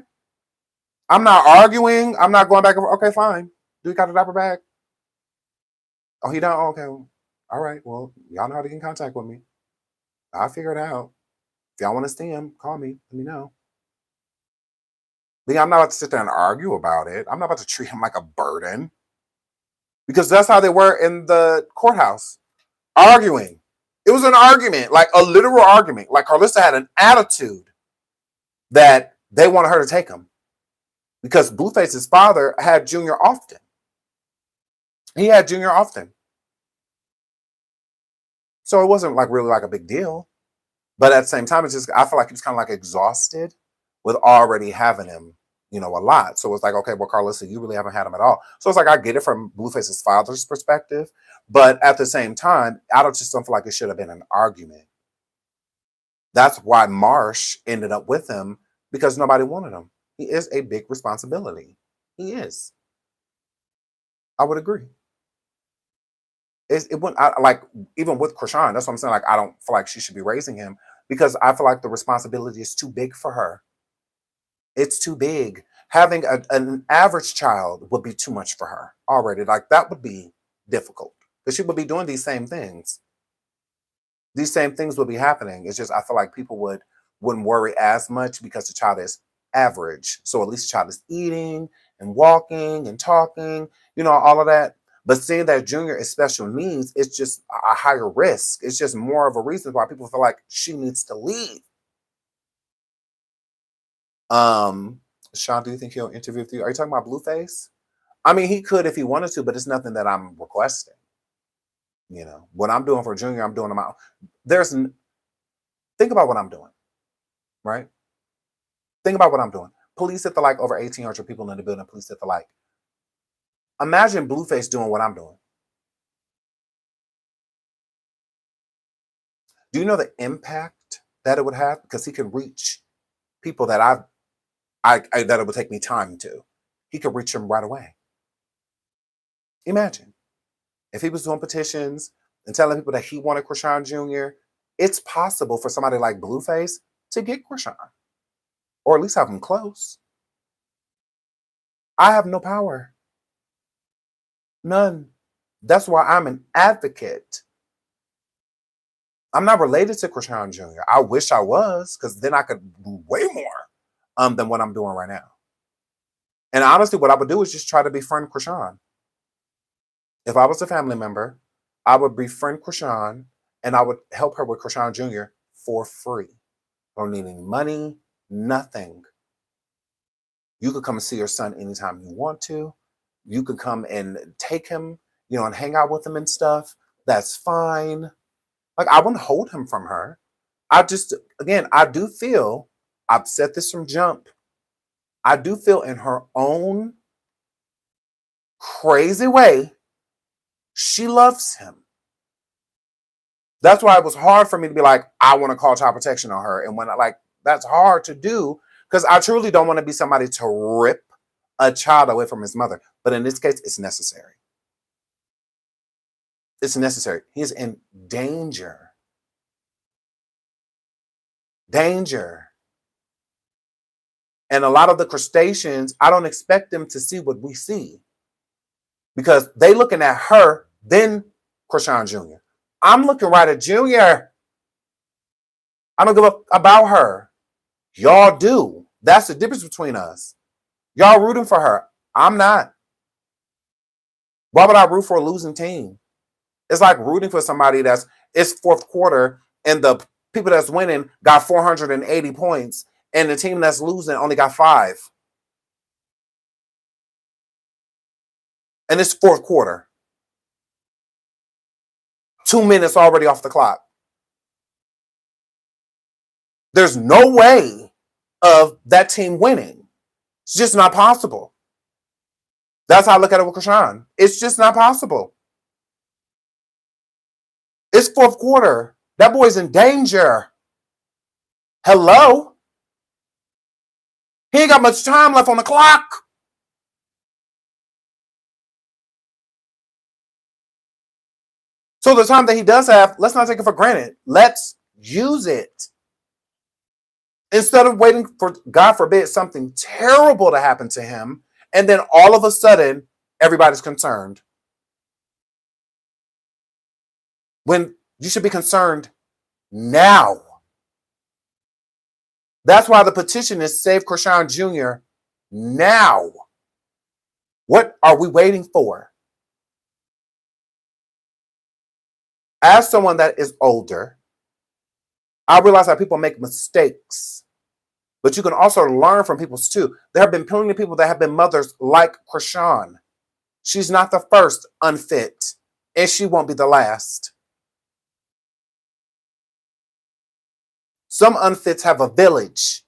I'm not arguing. I'm not going back. Okay, fine. Do you got a diaper bag? Oh, he don't? Oh, okay. All right. Well, y'all know how to get in contact with me. I'll figure it out. If y'all want to see him, call me. Let me know. I'm not about to sit there and argue about it. I'm not about to treat him like a burden. Because that's how they were in the courthouse. Arguing. It was an argument, like a literal argument. Like Carlissa had an attitude that they wanted her to take him. Because Blueface's father had Junior often. He had Junior often. So it wasn't like really like a big deal. But at the same time, it's just, I feel like he was kind of like exhausted with already having him a lot. So it's like, okay, well, Carlissa, you really haven't had him at all. So it's like, I get it from Blueface's father's perspective, but at the same time, just don't feel like it should have been an argument. That's why Marsh ended up with him, because nobody wanted him. He is a big responsibility. He is. I would agree. It wouldn't, like, even with Chrisean, that's what I'm saying. Like, I don't feel like she should be raising him, because I feel like the responsibility is too big for her. It's too big. Having an average child would be too much for her already. Like, that would be difficult, because she would be doing these same things. These same things would be happening. It's just, I feel like people wouldn't worry as much because the child is average. So at least the child is eating and walking and talking, all of that. But seeing that Junior is special needs, it's just a higher risk. It's just more of a reason why people feel like she needs to leave. Sean, do you think he'll interview with you? Are you talking about Blueface? I mean, he could if he wanted to, but it's nothing that I'm requesting. What I'm doing for Junior, I'm doing him out. Think about what I'm doing, right? Think about what I'm doing. Police hit the like, over 1,800 people in the building. Police hit the like. Imagine Blueface doing what I'm doing. Do you know the impact that it would have? Because he can reach people that that it would take me time to. He could reach them right away. Imagine if he was doing petitions and telling people that he wanted Chrisean Jr., it's possible for somebody like Blueface to get Chrisean, or at least have him close. I have no power. None. That's why I'm an advocate. I'm not related to Chrisean Jr. I wish I was, because then I could do way more than what I'm doing right now. And honestly, what I would do is just try to befriend Chrisean. If I was a family member, I would befriend Chrisean and I would help her with Chrisean Jr. for free. Don't need any money, nothing. You could come and see your son anytime you want to. You could come and take him, and hang out with him and stuff. That's fine. Like, I wouldn't hold him from her. I do feel, I've said this from jump, I do feel in her own crazy way, she loves him. That's why it was hard for me to be like, I want to call child protection on her. And when that's hard to do, because I truly don't want to be somebody to rip a child away from his mother. But in this case, it's necessary. It's necessary. He's in danger. Danger. And a lot of the crustaceans, I don't expect them to see what we see, because they looking at her, then Chrisean Jr. I'm looking right at Junior. I don't give a about her. Y'all do. That's the difference between us. Y'all rooting for her. I'm not. Why would I root for a losing team? It's like rooting for somebody it's fourth quarter and the people that's winning got 480 points and the team that's losing only got 5. And it's fourth quarter. 2 minutes already off the clock. There's no way of that team winning. It's just not possible. That's how I look at it with Chrisean. It's just not possible. It's fourth quarter. That boy's in danger. Hello? He ain't got much time left on the clock. So the time that he does have, let's not take it for granted. Let's use it. Instead of waiting for, God forbid, something terrible to happen to him, and then all of a sudden, everybody's concerned. When you should be concerned now. That's why the petition is Save Chrisean Jr. now. What are we waiting for? As someone that is older, I realize that people make mistakes, but you can also learn from people's too. There have been plenty of people that have been mothers like Chrisean. She's not the first unfit, and she won't be the last. Some unfits have a village.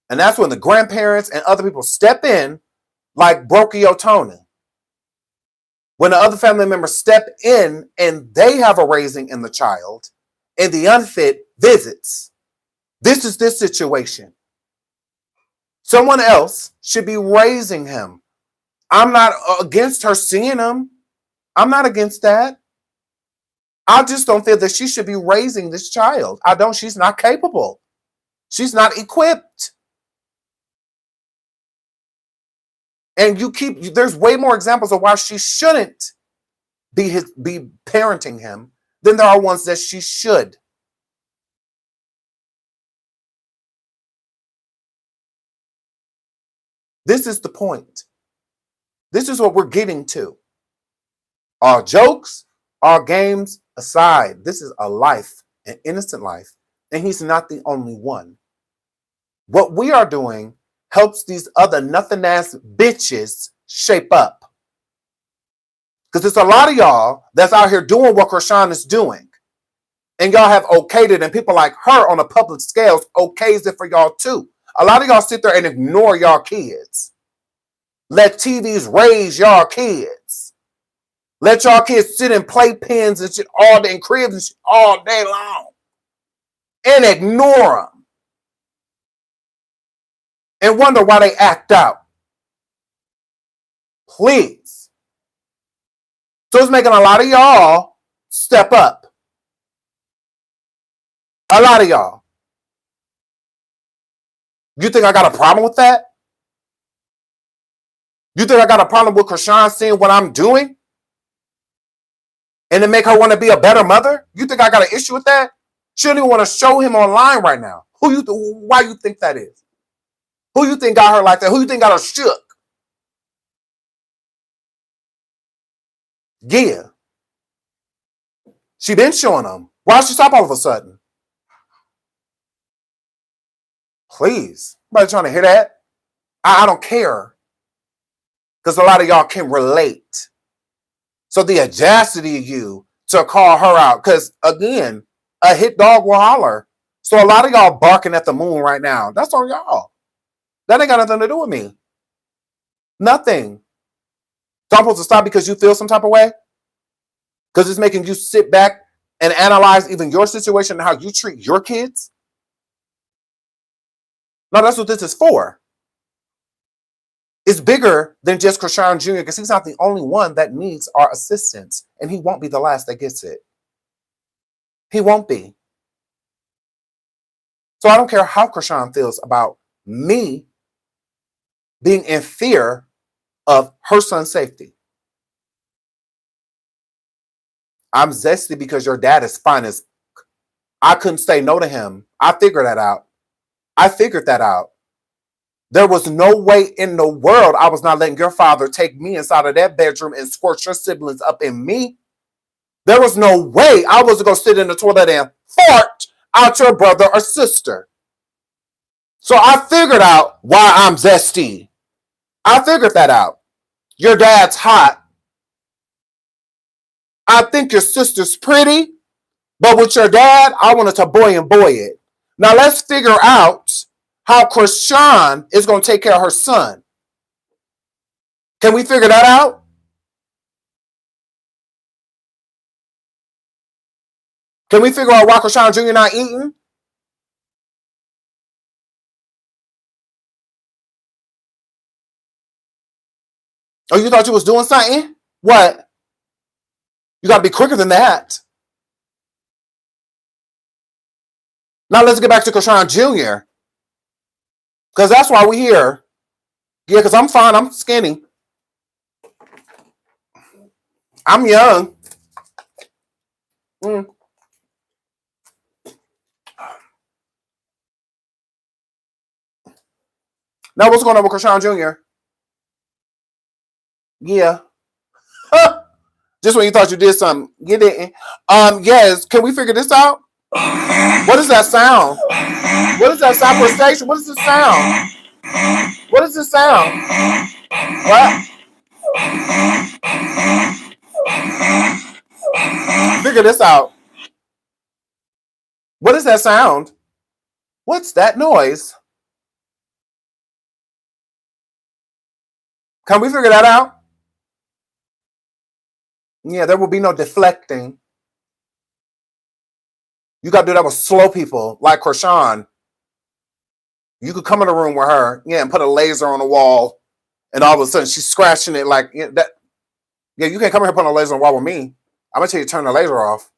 And that's when the grandparents and other people step in like Brokio Tony. When the other family members step in and they have a raising in the child and the unfit visits. This is this situation. Someone else should be raising him. I'm not against her seeing him. I'm not against that. I just don't feel that she should be raising this child. I don't. She's not capable. She's not equipped. And there's way more examples of why she shouldn't be parenting him than there are ones that she should. This is the point. This is what we're getting to. All jokes, all games aside, this is a life, an innocent life, and he's not the only one. What we are doing helps these other nothing-ass bitches shape up. Because there's a lot of y'all that's out here doing what Chrisean is doing. And y'all have okayed it, and people like her on a public scale okays it for y'all too. A lot of y'all sit there and ignore y'all kids. Let TVs raise y'all kids. Let y'all kids sit in playpens and shit all day, in cribs and shit all day long. And ignore them. And wonder why they act out. Please. So it's making a lot of y'all step up. A lot of y'all. You think I got a problem with that? You think I got a problem with Chrisean seeing what I'm doing? And to make her want to be a better mother? You think I got an issue with that? She don't even want to show him online right now. Why you think that is? Who you think got her like that? Who you think got her shook? Yeah. She been showing them. Why she stop all of a sudden? Please. Nobody trying to hear that? I don't care. Because a lot of y'all can relate. So the audacity of you to call her out. Because again, a hit dog will holler. So a lot of y'all barking at the moon right now. That's on y'all. That ain't got nothing to do with me. Nothing. So I'm supposed to stop because you feel some type of way? Because it's making you sit back and analyze even your situation and how you treat your kids? No, that's what this is for. It's bigger than just Chrisean Jr. because he's not the only one that needs our assistance. And he won't be the last that gets it. He won't be. So I don't care how Chrisean feels about me being in fear of her son's safety. I'm zesty because your dad is fine as... I couldn't say no to him. I figured that out. There was no way in the world I was not letting your father take me inside of that bedroom and squirt your siblings up in me. There was no way I was going to sit in the toilet and fart out your brother or sister. So I figured out why I'm zesty. I figured that out. Your dad's hot. I think your sister's pretty. But with your dad, I wanted to boy and boy it. Now let's figure out how Chrisean is going to take care of her son. Can we figure that out? Can we figure out why Chrisean Jr. not eating? Oh, you thought you was doing something? What? You got to be quicker than that. Now let's get back to Chrisean Jr. Because that's why we're here. Yeah, because I'm fine. I'm skinny. I'm young. Now what's going on with Chrisean Jr.? Yeah. Just when you thought you did something, you didn't. Yes. Can we figure this out? What is that sound? What is that sound for station? What is this sound? What is this sound? What? Figure this out. What is that sound? What's that noise? Can we figure that out? Yeah, there will be no deflecting. You got to do that with slow people like Chrisean. You could come in a room with her, yeah, and put a laser on the wall, and all of a sudden she's scratching it like that. Yeah, you can't come in here putting a laser on the wall with me. I'm gonna tell you to turn the laser off.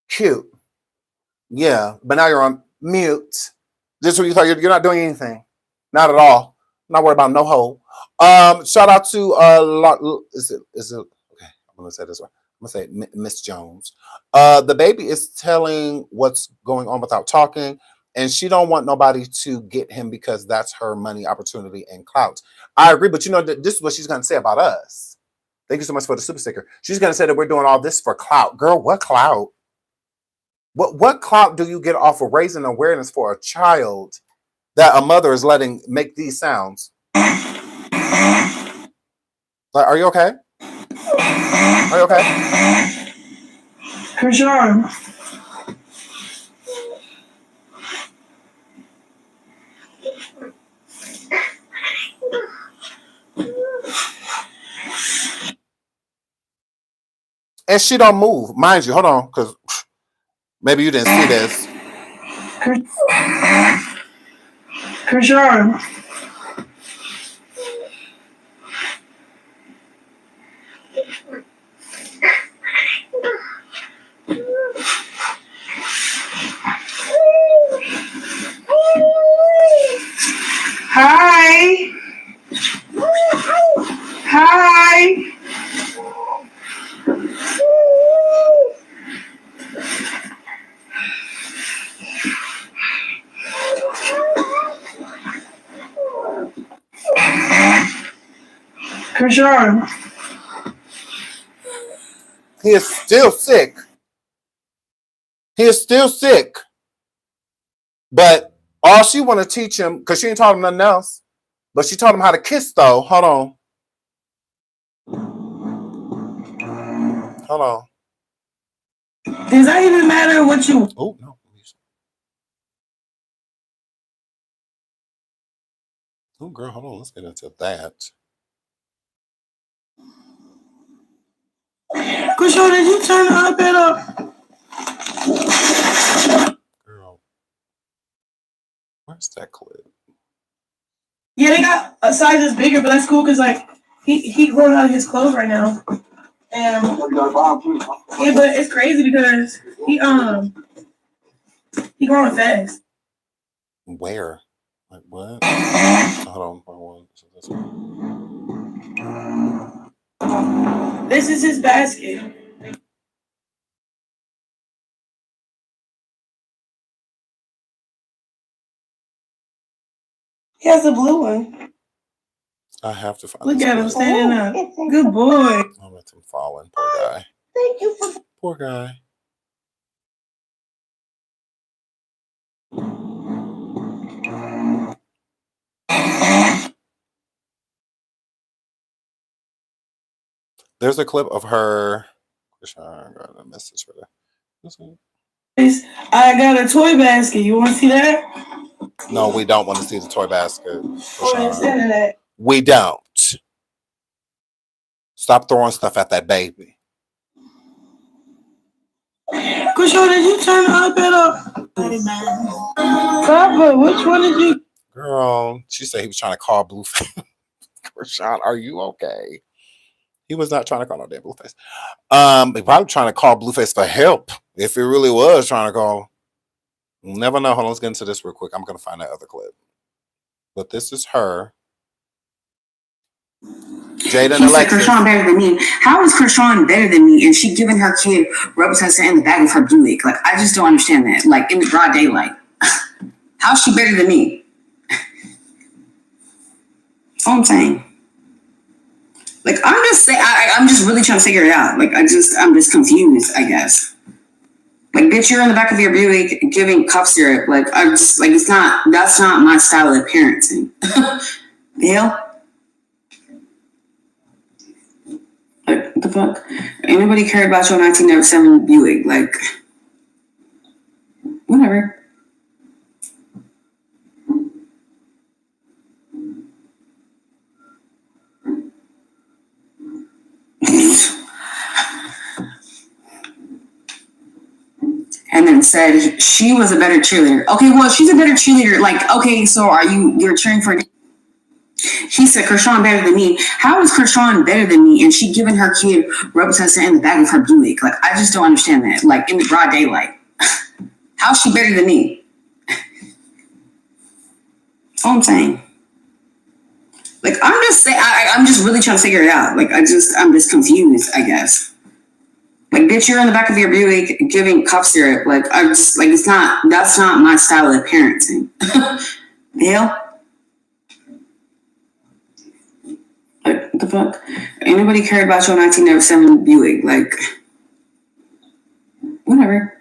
Cute. Yeah, but now you're on mute. Just when you thought you're not doing anything. Not at all. Not worried about no hole. Shout out to is it okay? I'm gonna say it this way. I'm gonna say Miss Jones. The baby is telling what's going on without talking, and she don't want nobody to get him because that's her money, opportunity, and clout. I agree, but you know this is what she's gonna say about us. Thank you so much for the super sticker. She's gonna say that we're doing all this for clout. Girl, what clout? What clout do you get off of raising awareness for a child that a mother is letting make these sounds? Like, are you okay? Are you okay? Chrisean. And she don't move. Mind you, hold on, because maybe you didn't see this. Chrisean. Hi. Hi. Chrisean. He is still sick. He is still sick. But all she want to teach him, because she ain't taught him nothing else, but she taught him how to kiss, though. Hold on. Hold on. Does that even matter what you... Oh, no. Oh, girl, hold on. Let's get into that. Chrisean, did you turn the iPad up? Girl. Where's that clip? Yeah, they got a size that's bigger, but that's cool because, like, he growing out of his clothes right now. And, yeah, but it's crazy because he growing fast. Where? Like, what? Hold on. This is his basket. He has a blue one. I have to find Look this at him clip. standing up. Good boy. I'll let him fall in. Poor guy. Thank you for... Poor guy. There's a clip of her. I got a message for that. I got a toy basket. You want to see that? No, we don't want to see the toy basket. Oh, we don't. Stop throwing stuff at that baby. Chrisean, did you turn the iPad up? Papa, which one did you... Girl, she said he was trying to call Blueface. Chrisean, are you okay? He was not trying to call no damn Blueface. He probably trying to call Blueface for help. If he really was trying to call. We'll never know. Hold on, let's get into this real quick. I'm going to find that other clip. But this is her. Jaidyn and Alexis. Chrisean better than me. How is Chrisean better than me and she giving her kid Robitussin in the back of her Buick? Like, I just don't understand that. Like, in the broad daylight. How's she better than me? All I'm saying. Like, I'm just saying, I'm just really trying to figure it out. Like, I'm just confused, I guess. Like, bitch, you're in the back of your Buick giving cough syrup. Like, I'm just, like, that's not my style of parenting. The hell? Like, what the fuck? Anybody cared about your 1997 Buick? Like, Whatever. And then said she was a better cheerleader. Okay, well, she's a better cheerleader. Like, okay, so you're cheering for? She said Chrisean better than me. How is Chrisean better than me? And she giving her kid Robitussin in the back of her Buick. Like, I just don't understand that. Like, in the broad daylight. How's she better than me? All I'm saying. Like, I'm just saying, I'm just really trying to figure it out. Like, I'm just confused, I guess. Like, bitch, you're in the back of your Buick giving cough syrup. Like, that's not my style of parenting. Hell? Like, what the fuck? Anybody cared about your 1997 Buick? Like, whatever.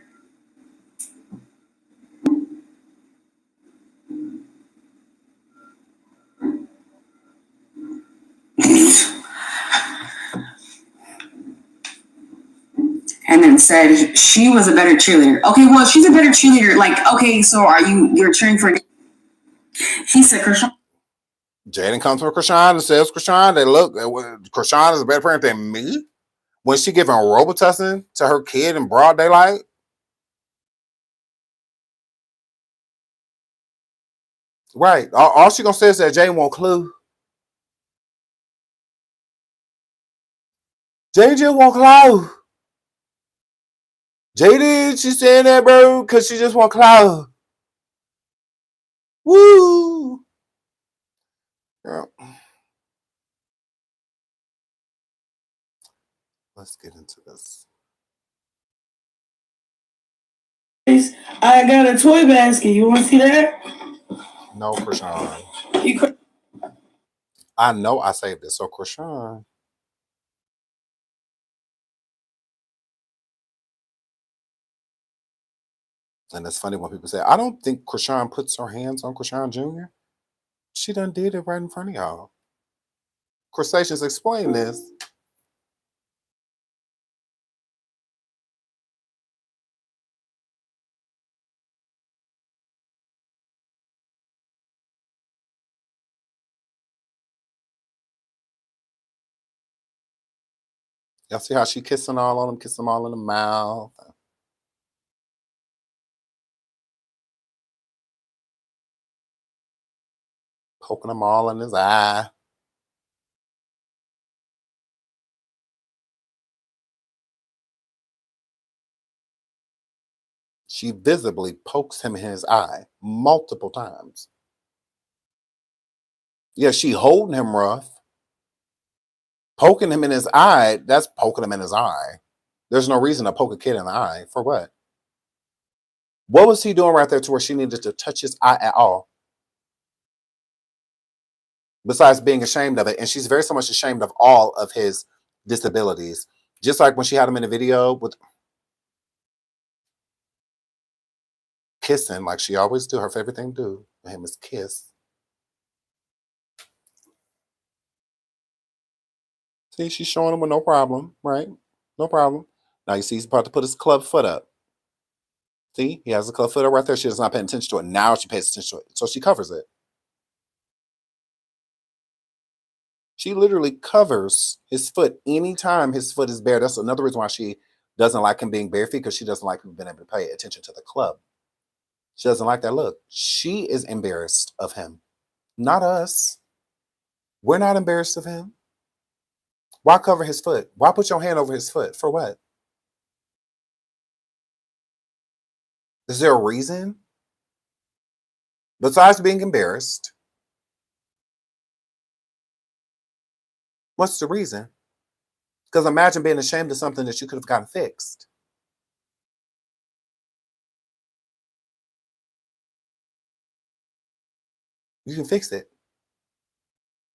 And then said she was a better cheerleader. Okay, well, she's a better cheerleader. Like, okay, so you're cheering for? He said Chrisean. Jaidyn comes from Chrisean and says Chrisean, they look, Chrisean is a better parent than me. When she giving Robitussin to her kid in broad daylight. Right. All she gonna say is that Jaidyn won't clue. Jaidyn won't clue. Jaidyn, she's saying that, bro, because she just want clout. Woo! Yeah. Let's get into this. I got a toy basket. You want to see that? No, Chrisean. I know I saved it. So, Chrisean. And it's funny when people say, I don't think Chrisean puts her hands on Chrisean Jr. She done did it right in front of y'all. Chrisean, explain this. Y'all see how she kissing all on him, kissing them all in the mouth. Poking them all in his eye. She visibly pokes him in his eye multiple times. Yeah, she holding him rough. Poking him in his eye, that's poking him in his eye. There's no reason to poke a kid in the eye. For what? What was he doing right there to where she needed to touch his eye at all? Besides being ashamed of it. And she's very so much ashamed of all of his disabilities. Just like when she had him in a video with kissing, like she always do. Her favorite thing to do for him is kiss. See, she's showing him with no problem, right? No problem. Now you see he's about to put his club foot up. See, he has the club foot up right there. She does not pay attention to it. Now she pays attention to it. So she covers it. She literally covers his foot anytime his foot is bare. That's another reason why she doesn't like him being bare feet, because she doesn't like him being able to pay attention to the club. She doesn't like that look. She is embarrassed of him, not us. We're not embarrassed of him. Why cover his foot? Why put your hand over his foot? For what? Is there a reason? Besides being embarrassed, what's the reason? Because imagine being ashamed of something that you could have gotten fixed. You can fix it.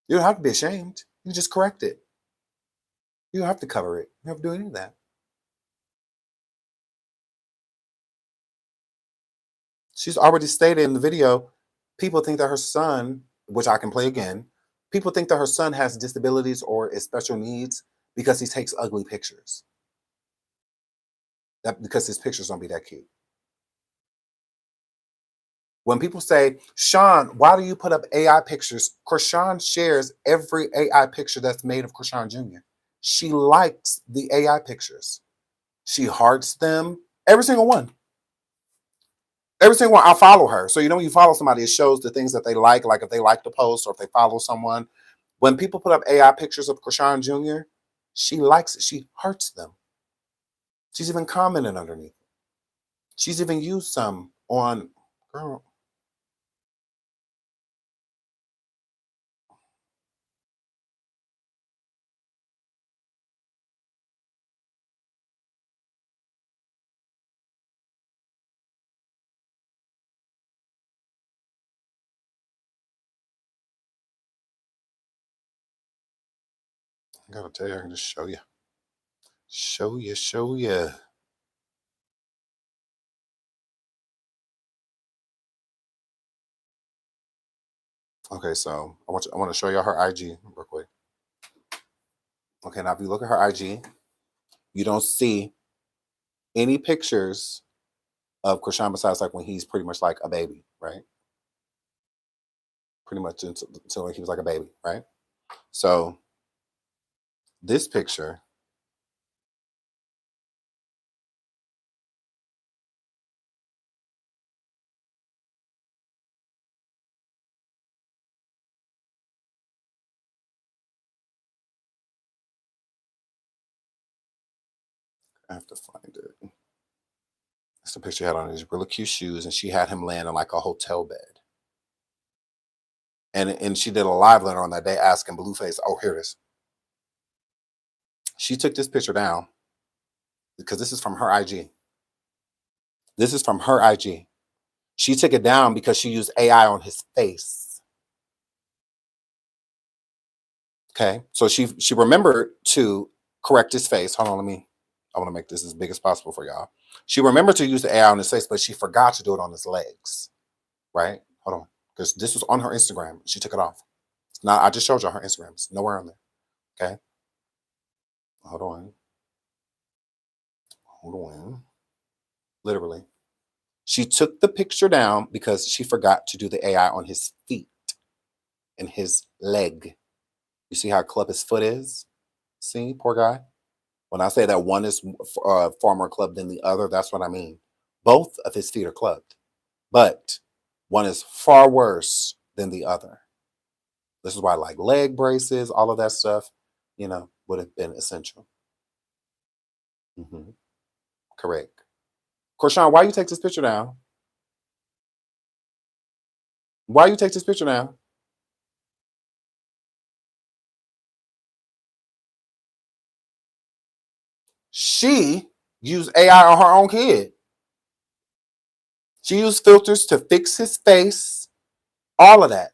You don't have to be ashamed. You can just correct it. You don't have to cover it. You don't have to do any of that. She's already stated in the video, people think that her son, which I can play again, people think that her son has disabilities or is special needs because he takes ugly pictures. Because his pictures don't be that cute. When people say, Sean, why do you put up AI pictures? Chrisean shares every AI picture that's made of Chrisean Jr. She likes the AI pictures. She hearts them. Every single one. Every single one. I follow her. So, when you follow somebody, it shows the things that they like if they like the post or if they follow someone. When people put up AI pictures of Chrisean Jr., she likes it. She hearts them. She's even commented underneath. She's even used some on, girl. I gotta tell you, I can just show you. Show you. Okay, so I want to show y'all her IG real quick. Okay, now if you look at her IG, you don't see any pictures of Chrisean besides like when he's pretty much like a baby, right? Pretty much until he was like a baby, right? So this picture, I have to find it. It's the picture he had on his really cute shoes, and she had him laying in like a hotel bed. And she did a live later on that day asking Blueface, oh, here it is. She took this picture down because this is from her IG. This is from her IG. She took it down because she used AI on his face. Okay, so she remembered to correct his face. Hold on, I want to make this as big as possible for y'all. She remembered to use the AI on his face, but she forgot to do it on his legs. Right? Hold on, because this was on her Instagram. She took it off. It's not. I just showed you her Instagram. It's nowhere on there. Okay. Hold on. Literally, she took the picture down because she forgot to do the AI on his feet and his leg. You see how club his foot is? See, poor guy. When I say that one is far more clubbed than the other, that's what I mean. Both of his feet are clubbed, but one is far worse than the other. This is why, like leg braces, all of that stuff, would have been essential. Correct. Chrisean, why you take this picture down? Why you take this picture down? She used AI on her own kid. She used filters to fix his face, all of that.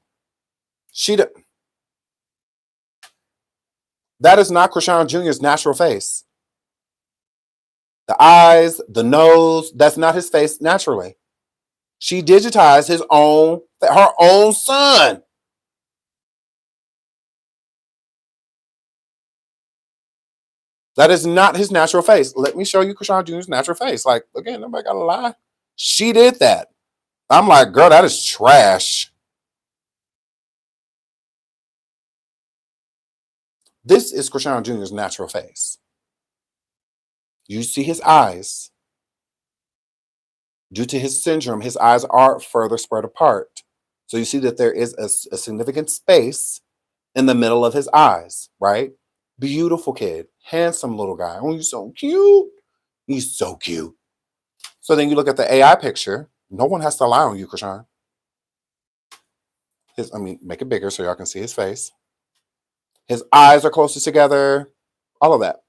That is not Chrisean Jr.'s natural face. The eyes, the nose, that's not his face naturally. She digitized her own son. That is not his natural face. Let me show you Chrisean Jr.'s natural face. Like, again, nobody gotta lie. She did that. I'm like, girl, that is trash. This is Chrisean Jr.'s natural face. You see his eyes. Due to his syndrome, his eyes are further spread apart. So you see that there is a significant space in the middle of his eyes, right? Beautiful kid, handsome little guy. Oh, he's so cute. He's so cute. So then you look at the AI picture. No one has to lie on you, Chrisean. Make it bigger so y'all can see his face. His eyes are closer together. All of that.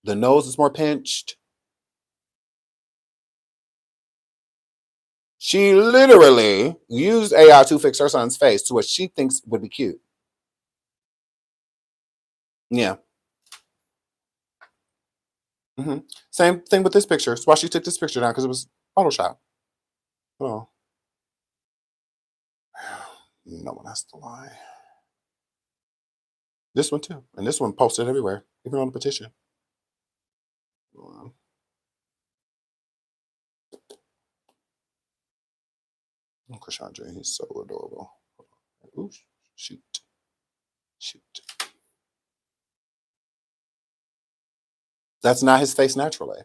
The nose is more pinched. She literally used AI to fix her son's face to what she thinks would be cute. Yeah. Same thing with this picture. That's why she took this picture down, because it was Photoshop. Oh. No one has to lie. This one too. And this one posted everywhere, even on the petition. Chrisean Jr., he's so adorable. Ooh, shoot. That's not his face naturally.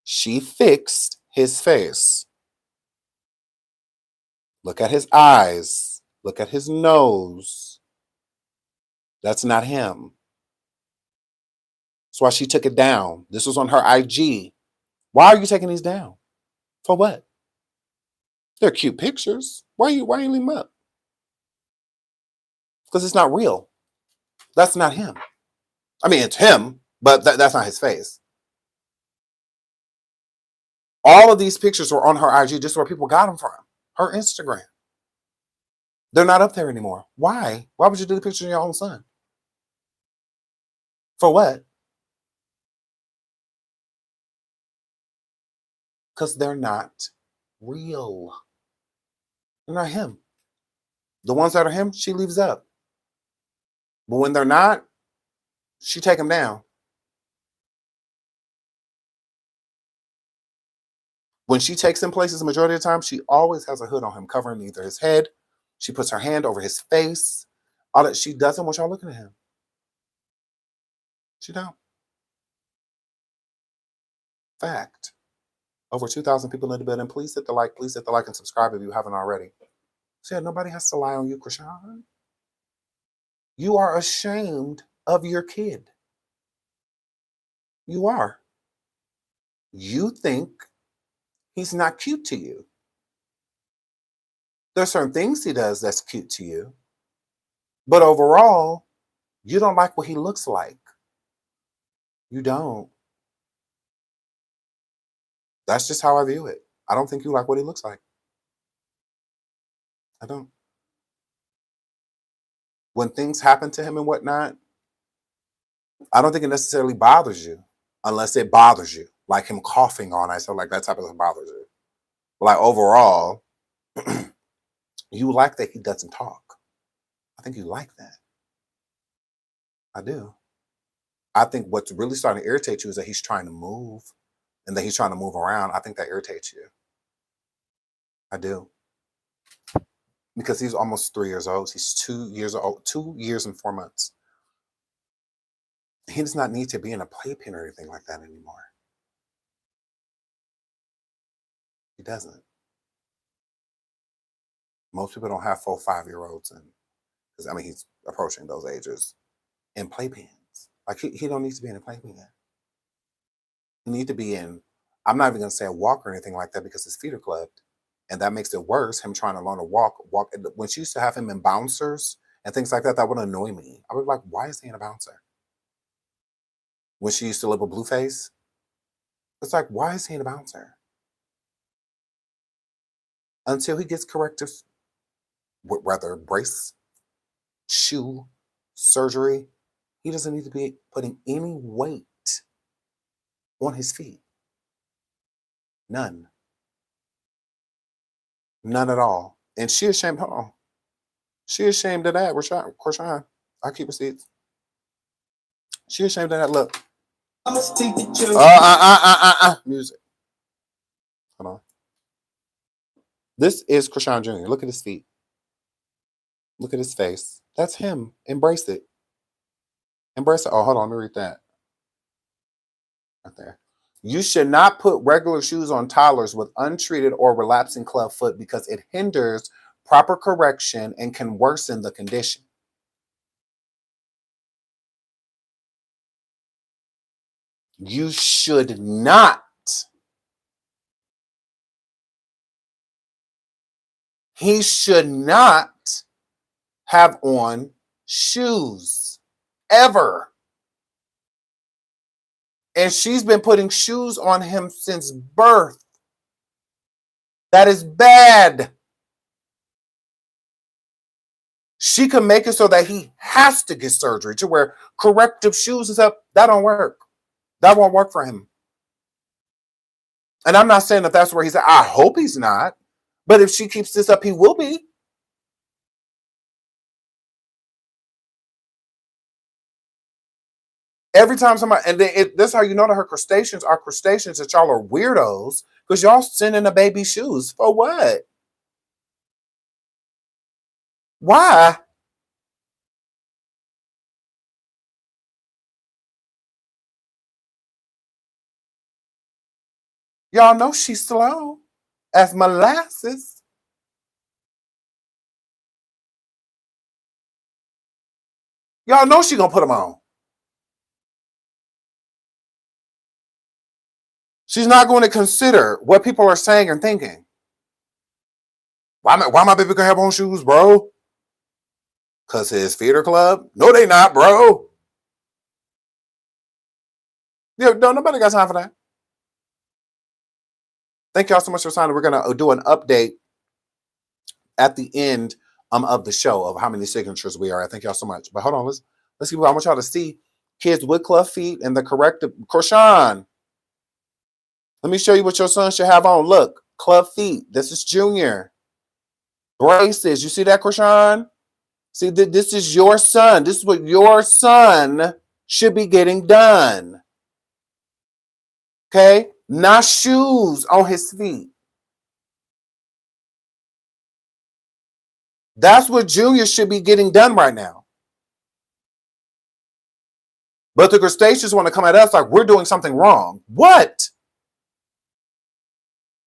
She fixed his face. Look at his eyes. Look at his nose. That's not him. That's why she took it down. This was on her IG. Why are you taking these down? For what? They're cute pictures. Why you leaving them up? Because it's not real. That's not him. I mean, it's him, but that's not his face. All of these pictures were on her IG, just where people got them from. Her Instagram. They're not up there anymore. Why? Why would you do the picture of your own son? For what? Because they're not real. They're not him. The ones that are him, she leaves up. But when they're not, she take them down. When she takes him places, the majority of the time, she always has a hood on him, covering either his head. She puts her hand over his face. All that she doesn't want y'all looking at him. She don't. Fact. Over 2,000 people in the building. Please hit the like. Please hit the like and subscribe if you haven't already. So yeah, nobody has to lie on you, Chrisean. You are ashamed of your kid. You are. You think he's not cute to you. There's certain things he does that's cute to you. But overall, you don't like what he looks like. You don't. That's just how I view it. I don't think you like what he looks like. I don't. When things happen to him and whatnot, I don't think it necessarily bothers you unless it bothers you. Like him coughing on ice, so like that type of thing bothers you. But like overall, you like that he doesn't talk. I think you like that. I do. I think what's really starting to irritate you is that he's trying to move and that he's trying to move around. I think that irritates you. I do. Because he's almost 3 years old. He's 2 years old, 2 years and 4 months. He does not need to be in a playpen or anything like that anymore. He doesn't. Most people don't have 4 or 5-year-olds, and because I mean he's approaching those ages in playpens. Like he don't need to be in a playpen. He need to be in. I'm not even gonna say a walk or anything like that because his feet are clubbed, and that makes it worse. Him trying to learn to walk. When she used to have him in bouncers and things like that, that would annoy me. I would be like, why is he in a bouncer? When she used to live with Blueface, it's like, why is he in a bouncer? Until he gets corrective, whether brace, shoe, surgery, he doesn't need to be putting any weight on his feet. None. None at all. And she ashamed, hold on. She ashamed of that, Chrisean. I keep receipts. She ashamed of that. Look. Music. Hold on. This is Chrisean Jr. Look at his feet. Look at his face. That's him. Embrace it. Embrace it. Oh, hold on. Let me read that. Right there. You should not put regular shoes on toddlers with untreated or relapsing club foot because it hinders proper correction and can worsen the condition. You should not. He should not have on shoes ever. And she's been putting shoes on him since birth. That is bad. She can make it so that he has to get surgery to wear corrective shoes and stuff. That don't work. That won't work for him. And I'm not saying that that's where he's at. I hope he's not. But if she keeps this up, he will be. Every time somebody, and that's how you know that her crustaceans are crustaceans, that y'all are weirdos, because y'all sending a baby shoes. For what? Why? Y'all know she's slow as molasses. Y'all know she gonna put them on. She's not going to consider what people are saying and thinking. Why my baby gonna have on shoes, bro? Cause his theater club? No, they not, bro. Yeah, no, nobody got time for that. Thank y'all so much for signing. We're gonna do an update at the end of the show of how many signatures we are. I thank y'all so much. But hold on, let's see. I want y'all to see kids with club feet and the correct Chrisean. Let me show you what your son should have on. Look, club feet. This is Junior. Braces. You see that, Chrisean? See, this is your son. This is what your son should be getting done. Okay? Not shoes on his feet. That's what Junior should be getting done right now. But the crustaceans want to come at us like we're doing something wrong. What?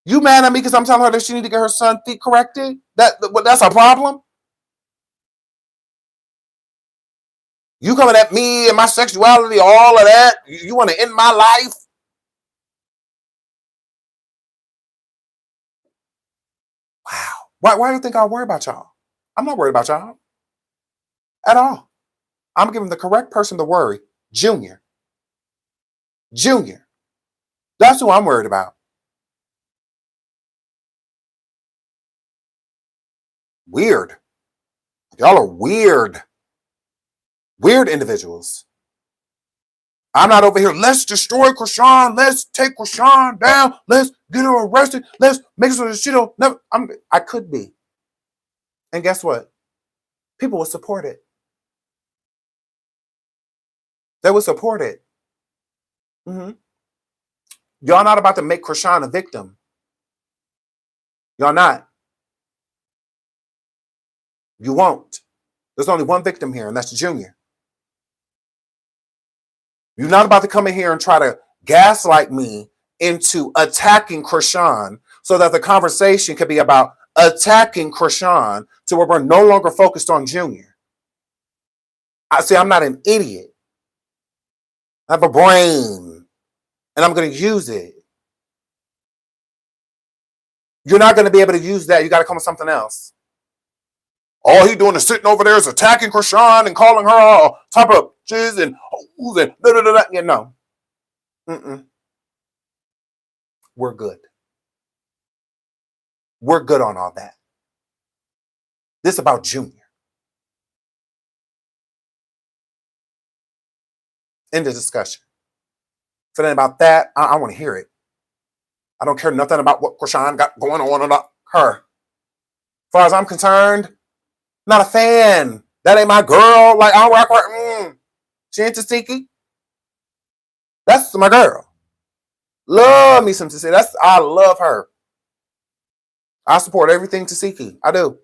You mad at me because I'm telling her that she need to get her son's feet corrected? That's a problem? You coming at me and my sexuality, all of that? You want to end my life? Wow. Why do you think I worry about y'all? I'm not worried about y'all at all. I'm giving the correct person to worry. Junior. That's who I'm worried about. Weird. Y'all are weird. Weird individuals. I'm not over here. Let's destroy Chrisean. Let's take Chrisean down. Let's get her arrested. Let's make sure that she don't never. I could be. And guess what? People will support it. They will support it. Mm-hmm. Y'all not about to make Chrisean a victim. Y'all not. You won't. There's only one victim here, and that's Junior. You're not about to come in here and try to gaslight me into attacking Chrisean so that the conversation could be about attacking Chrisean to where we're no longer focused on Junior. I'm not an idiot. I have a brain, and I'm going to use it. You're not going to be able to use that. You got to come with something else. All he doing is sitting over there is attacking Chrisean and calling her all type of jizz and hoes and da-da-da-da. Yeah, no. We're good. We're good on all that. This is about Junior. End of discussion. If it ain't about that, I want to hear it. I don't care nothing about what Chrisean got going on about her. As far as I'm concerned, not a fan. That ain't my girl. Like, I don't rock her. She ain't Tasiki. That's my girl. Love me some Tasiki. I love her. I support everything Tasiki. I do.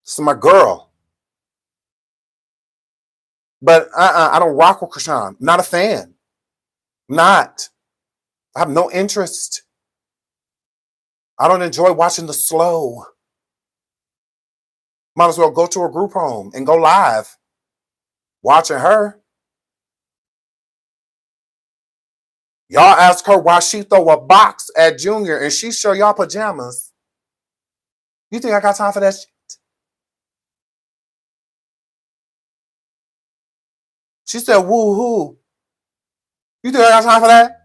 This is my girl. But I don't rock with Chrisean. Not a fan. Not. I have no interest. I don't enjoy watching the slow. Might as well go to a group home and go live. Watching her. Y'all ask her why she throw a box at Junior and she show y'all pajamas. You think I got time for that shit? She said, woo-hoo. You think I got time for that?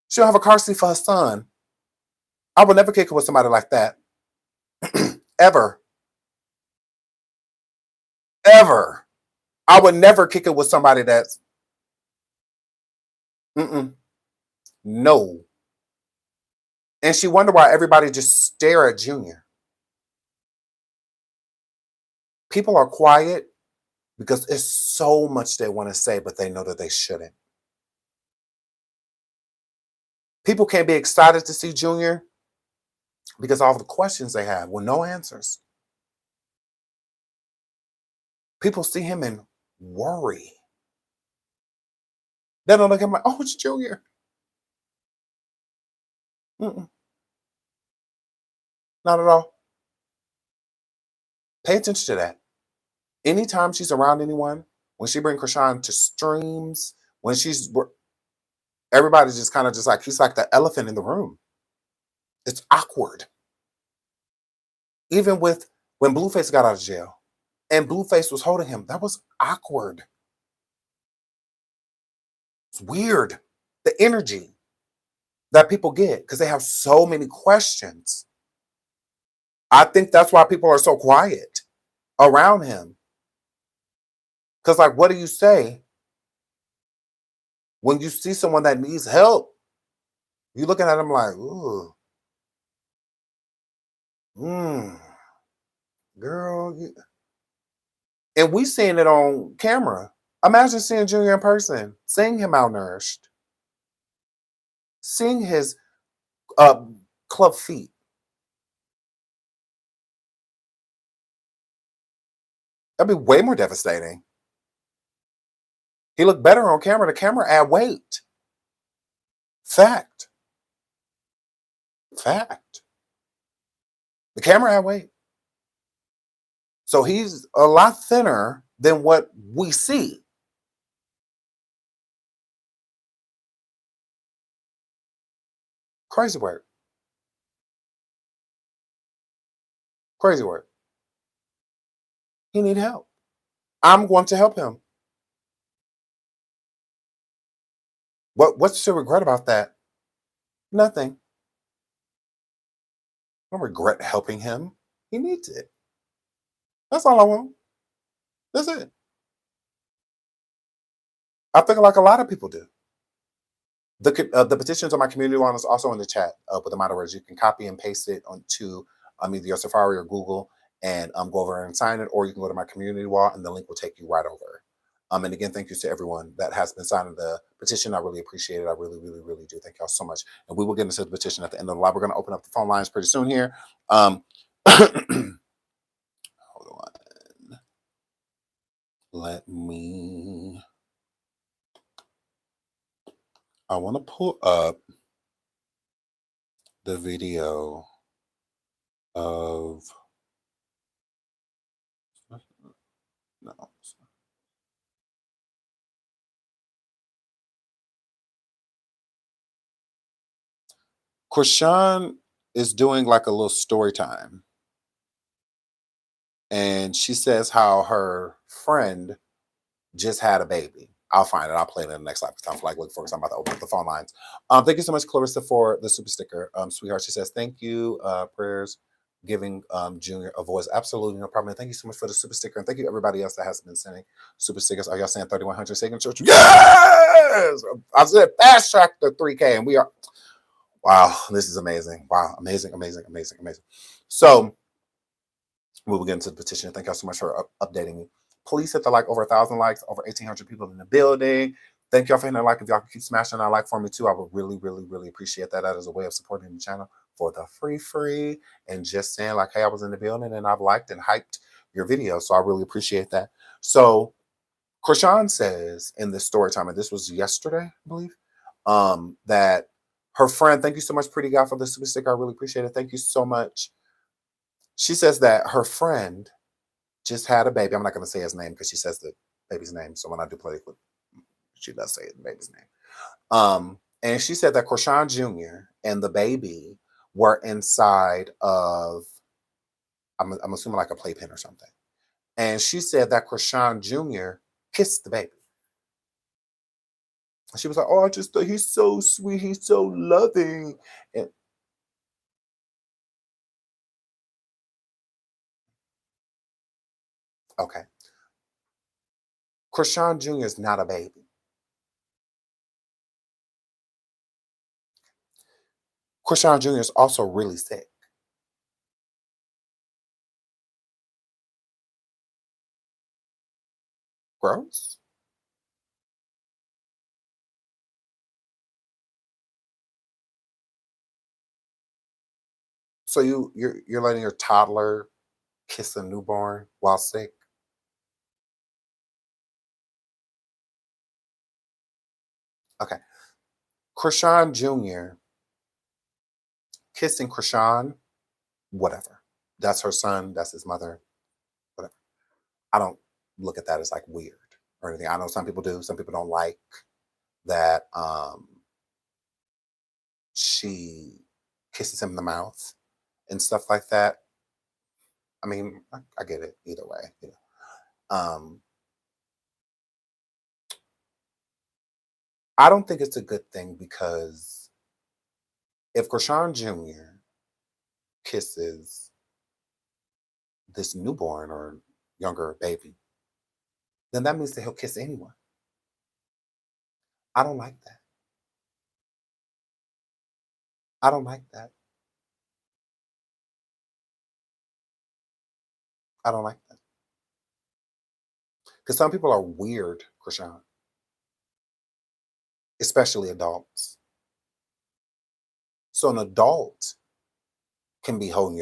She don't have a car seat for her son. I would never kick it with somebody like that. Ever. Ever. I would never kick it with somebody that's... No. And she wonder why everybody just stare at Junior. People are quiet because it's so much they want to say, but they know that they shouldn't. People can't be excited to see Junior because all the questions they have with no answers. People see him and worry. They don't look at him like, oh, it's Junior. Mm-mm. Not at all. Pay attention to that. Anytime she's around anyone, when she brings Chrisean to streams, when everybody's just kind of just like, he's like the elephant in the room. It's awkward. Even with when Blueface got out of jail and Blueface was holding him, that was awkward. It's weird. The energy that people get because they have so many questions. I think that's why people are so quiet around him. Because, like, what do you say when you see someone that needs help? You're looking at them like, ooh, girl. And we seeing it on camera. Imagine seeing Junior in person, seeing him malnourished, seeing his club feet. That'd be way more devastating. He looked better on camera. The camera add weight. Fact. The camera add weight. So he's a lot thinner than what we see. Crazy work. Crazy work. He need help. I'm going to help him. What's to regret about that? Nothing. I don't regret helping him. He needs it. That's all I want. That's it. I think like a lot of people do. The petitions on my community wall is also in the chat with the moderators. You can copy and paste it onto either your Safari or Google and go over and sign it, or you can go to my community wall and the link will take you right over. And again, thank you to everyone that has been signing the petition. I really appreciate it. I really, really, really do. Thank y'all so much. And we will get into the petition at the end of the live. We're going to open up the phone lines pretty soon here. Hold on. I want to pull up the video of no. Chrisean is doing like a little story time. And she says how her friend just had a baby. I'll find it. I'll play it in the next live. Time for like look for because I'm about to open up the phone lines. Thank you so much, Clarissa, for the super sticker. Sweetheart, she says, thank you. Prayers giving Junior a voice. Absolutely no problem. And thank you so much for the super sticker. And thank you everybody else that has been sending super stickers. Are y'all saying 3,100 signatures? Yes! I said fast track to 3K and we are. Wow, this is amazing. Wow, amazing. So we will get into the petition. Thank y'all so much for updating me. Please hit the like, over 1,000 likes, over 1,800 people in the building. Thank y'all for hitting the like. If y'all can keep smashing that like for me too, I would really, really, really appreciate that. That is a way of supporting the channel for the free and just saying like, hey, I was in the building and I've liked and hyped your video. So I really appreciate that. So Chrisean says in this story time, and this was yesterday, I believe, that her friend, thank you so much, Pretty Guy, for the super sticker. I really appreciate it. Thank you so much. She says that her friend just had a baby. I'm not going to say his name because she says the baby's name. So when I do play it, she does say the baby's name. And she said that Chrisean Jr. and the baby were inside of, I'm assuming like a playpen or something. And she said that Chrisean Jr. kissed the baby. She was like, oh, I just thought he's so sweet. He's so loving. And okay. Chrisean Jr. is not a baby. Chrisean Jr. is also really sick. Gross. So you're letting your toddler kiss a newborn while sick? Okay. Chrisean Jr. kissing Chrisean, whatever. That's her son, that's his mother, whatever. I don't look at that as like weird or anything. I know some people do. Some people don't like that she kisses him in the mouth and stuff like that. I mean, I get it either way. You know. I don't think it's a good thing because if Chrisean Jr. kisses this newborn or younger baby, then that means that he'll kiss anyone. I don't like that. I don't like that. I don't like that. Because some people are weird, Chrisean, especially adults. So an adult can be holding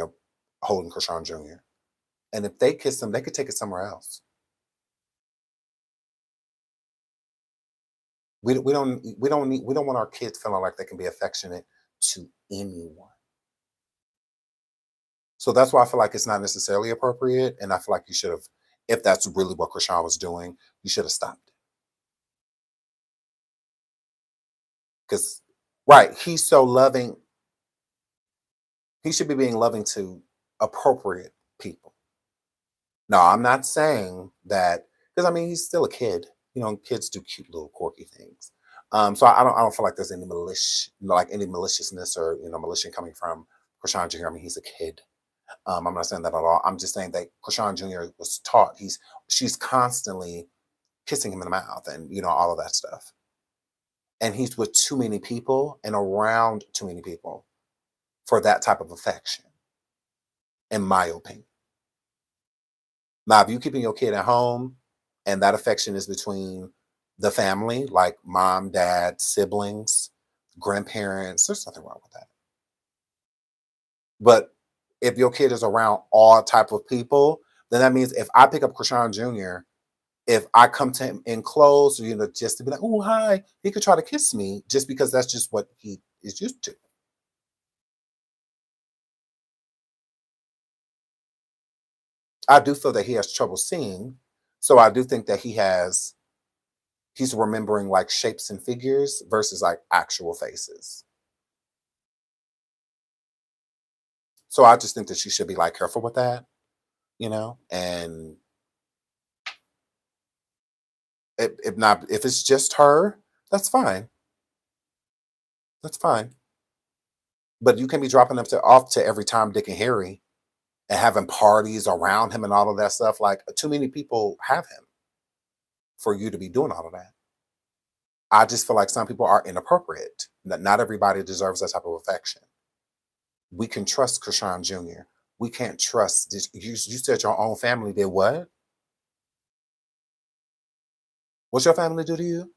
Chrisean Jr. And if they kiss him, they could take it somewhere else. We don't want our kids feeling like they can be affectionate to anyone. So that's why I feel like it's not necessarily appropriate. And I feel like you should have, if that's really what Chrisean was doing, you should have stopped it. Because, right, he's so loving. He should be being loving to appropriate people. No, I'm not saying that, because I mean, he's still a kid. You know, kids do cute little quirky things. So I don't feel like there's any any maliciousness or malicious coming from Chrisean Jr. I mean, he's a kid. I'm not saying that at all. I'm just saying that Chrisean Jr. was taught she's constantly kissing him in the mouth and all of that stuff. And he's with too many people and around too many people for that type of affection, in my opinion. Now, if you're keeping your kid at home and that affection is between the family, like mom, dad, siblings, grandparents, there's nothing wrong with that. But if your kid is around all type of people, then that means if I pick up Chrisean Jr., if I come to him in close, just to be like, oh, hi, he could try to kiss me just because that's just what he is used to. I do feel that he has trouble seeing. So I do think that he's remembering like shapes and figures versus like actual faces. So I just think that she should be like careful with that, and if it's just her, that's fine. That's fine. But you can be dropping them off to every Tom, Dick, and Harry and having parties around him and all of that stuff. Like too many people have him for you to be doing all of that. I just feel like some people are inappropriate. Not everybody deserves that type of affection. We can trust Chrisean Jr. We can't trust this. You said your own family did what? What's your family do to you?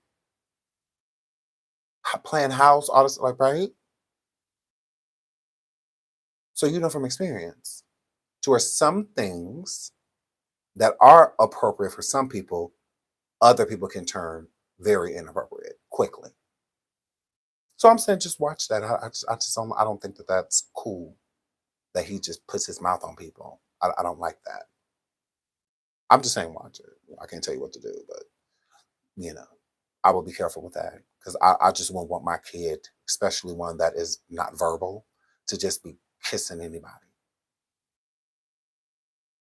Playing house, all this, like, right? So you know from experience. To where some things that are appropriate for some people, other people can turn very inappropriate quickly. So I'm saying just watch that. I don't think that that's cool that he just puts his mouth on people. I don't like that. I'm just saying watch it. I can't tell you what to do, but I will be careful with that because I just won't want my kid, especially one that is not verbal, to just be kissing anybody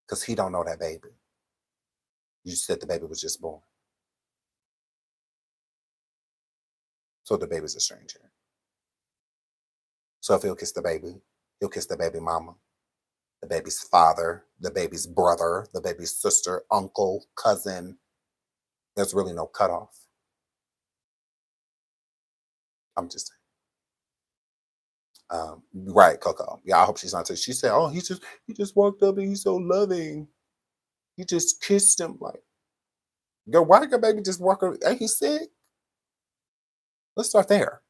because he don't know that baby. You said the baby was just born. So the baby's a stranger. So if he'll kiss the baby, he'll kiss the baby mama, the baby's father, the baby's brother, the baby's sister, uncle, cousin. There's really no cutoff. I'm just saying. Right, Coco. Yeah, I hope she's not too. She said, "Oh, he just walked up and he's so loving. He just kissed him." Like, Girl, why did your baby just walk? Ain't he sick? Let's start there.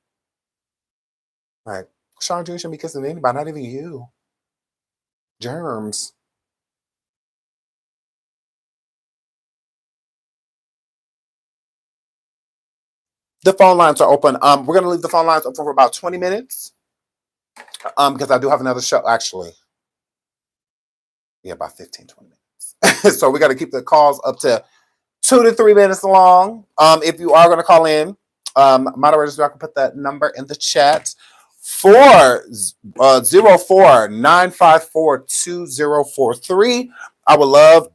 Like, Chrisean Jr. shouldn't be kissing anybody, not even you. Germs. The phone lines are open. We're gonna leave the phone lines open for about 20 minutes. Because I do have another show actually. Yeah, about 15, 20 minutes. So we got to keep the calls up to 2 to 3 minutes long. If you are going to call in, moderators, I can put that number in the chat. 404-954-2043. I would love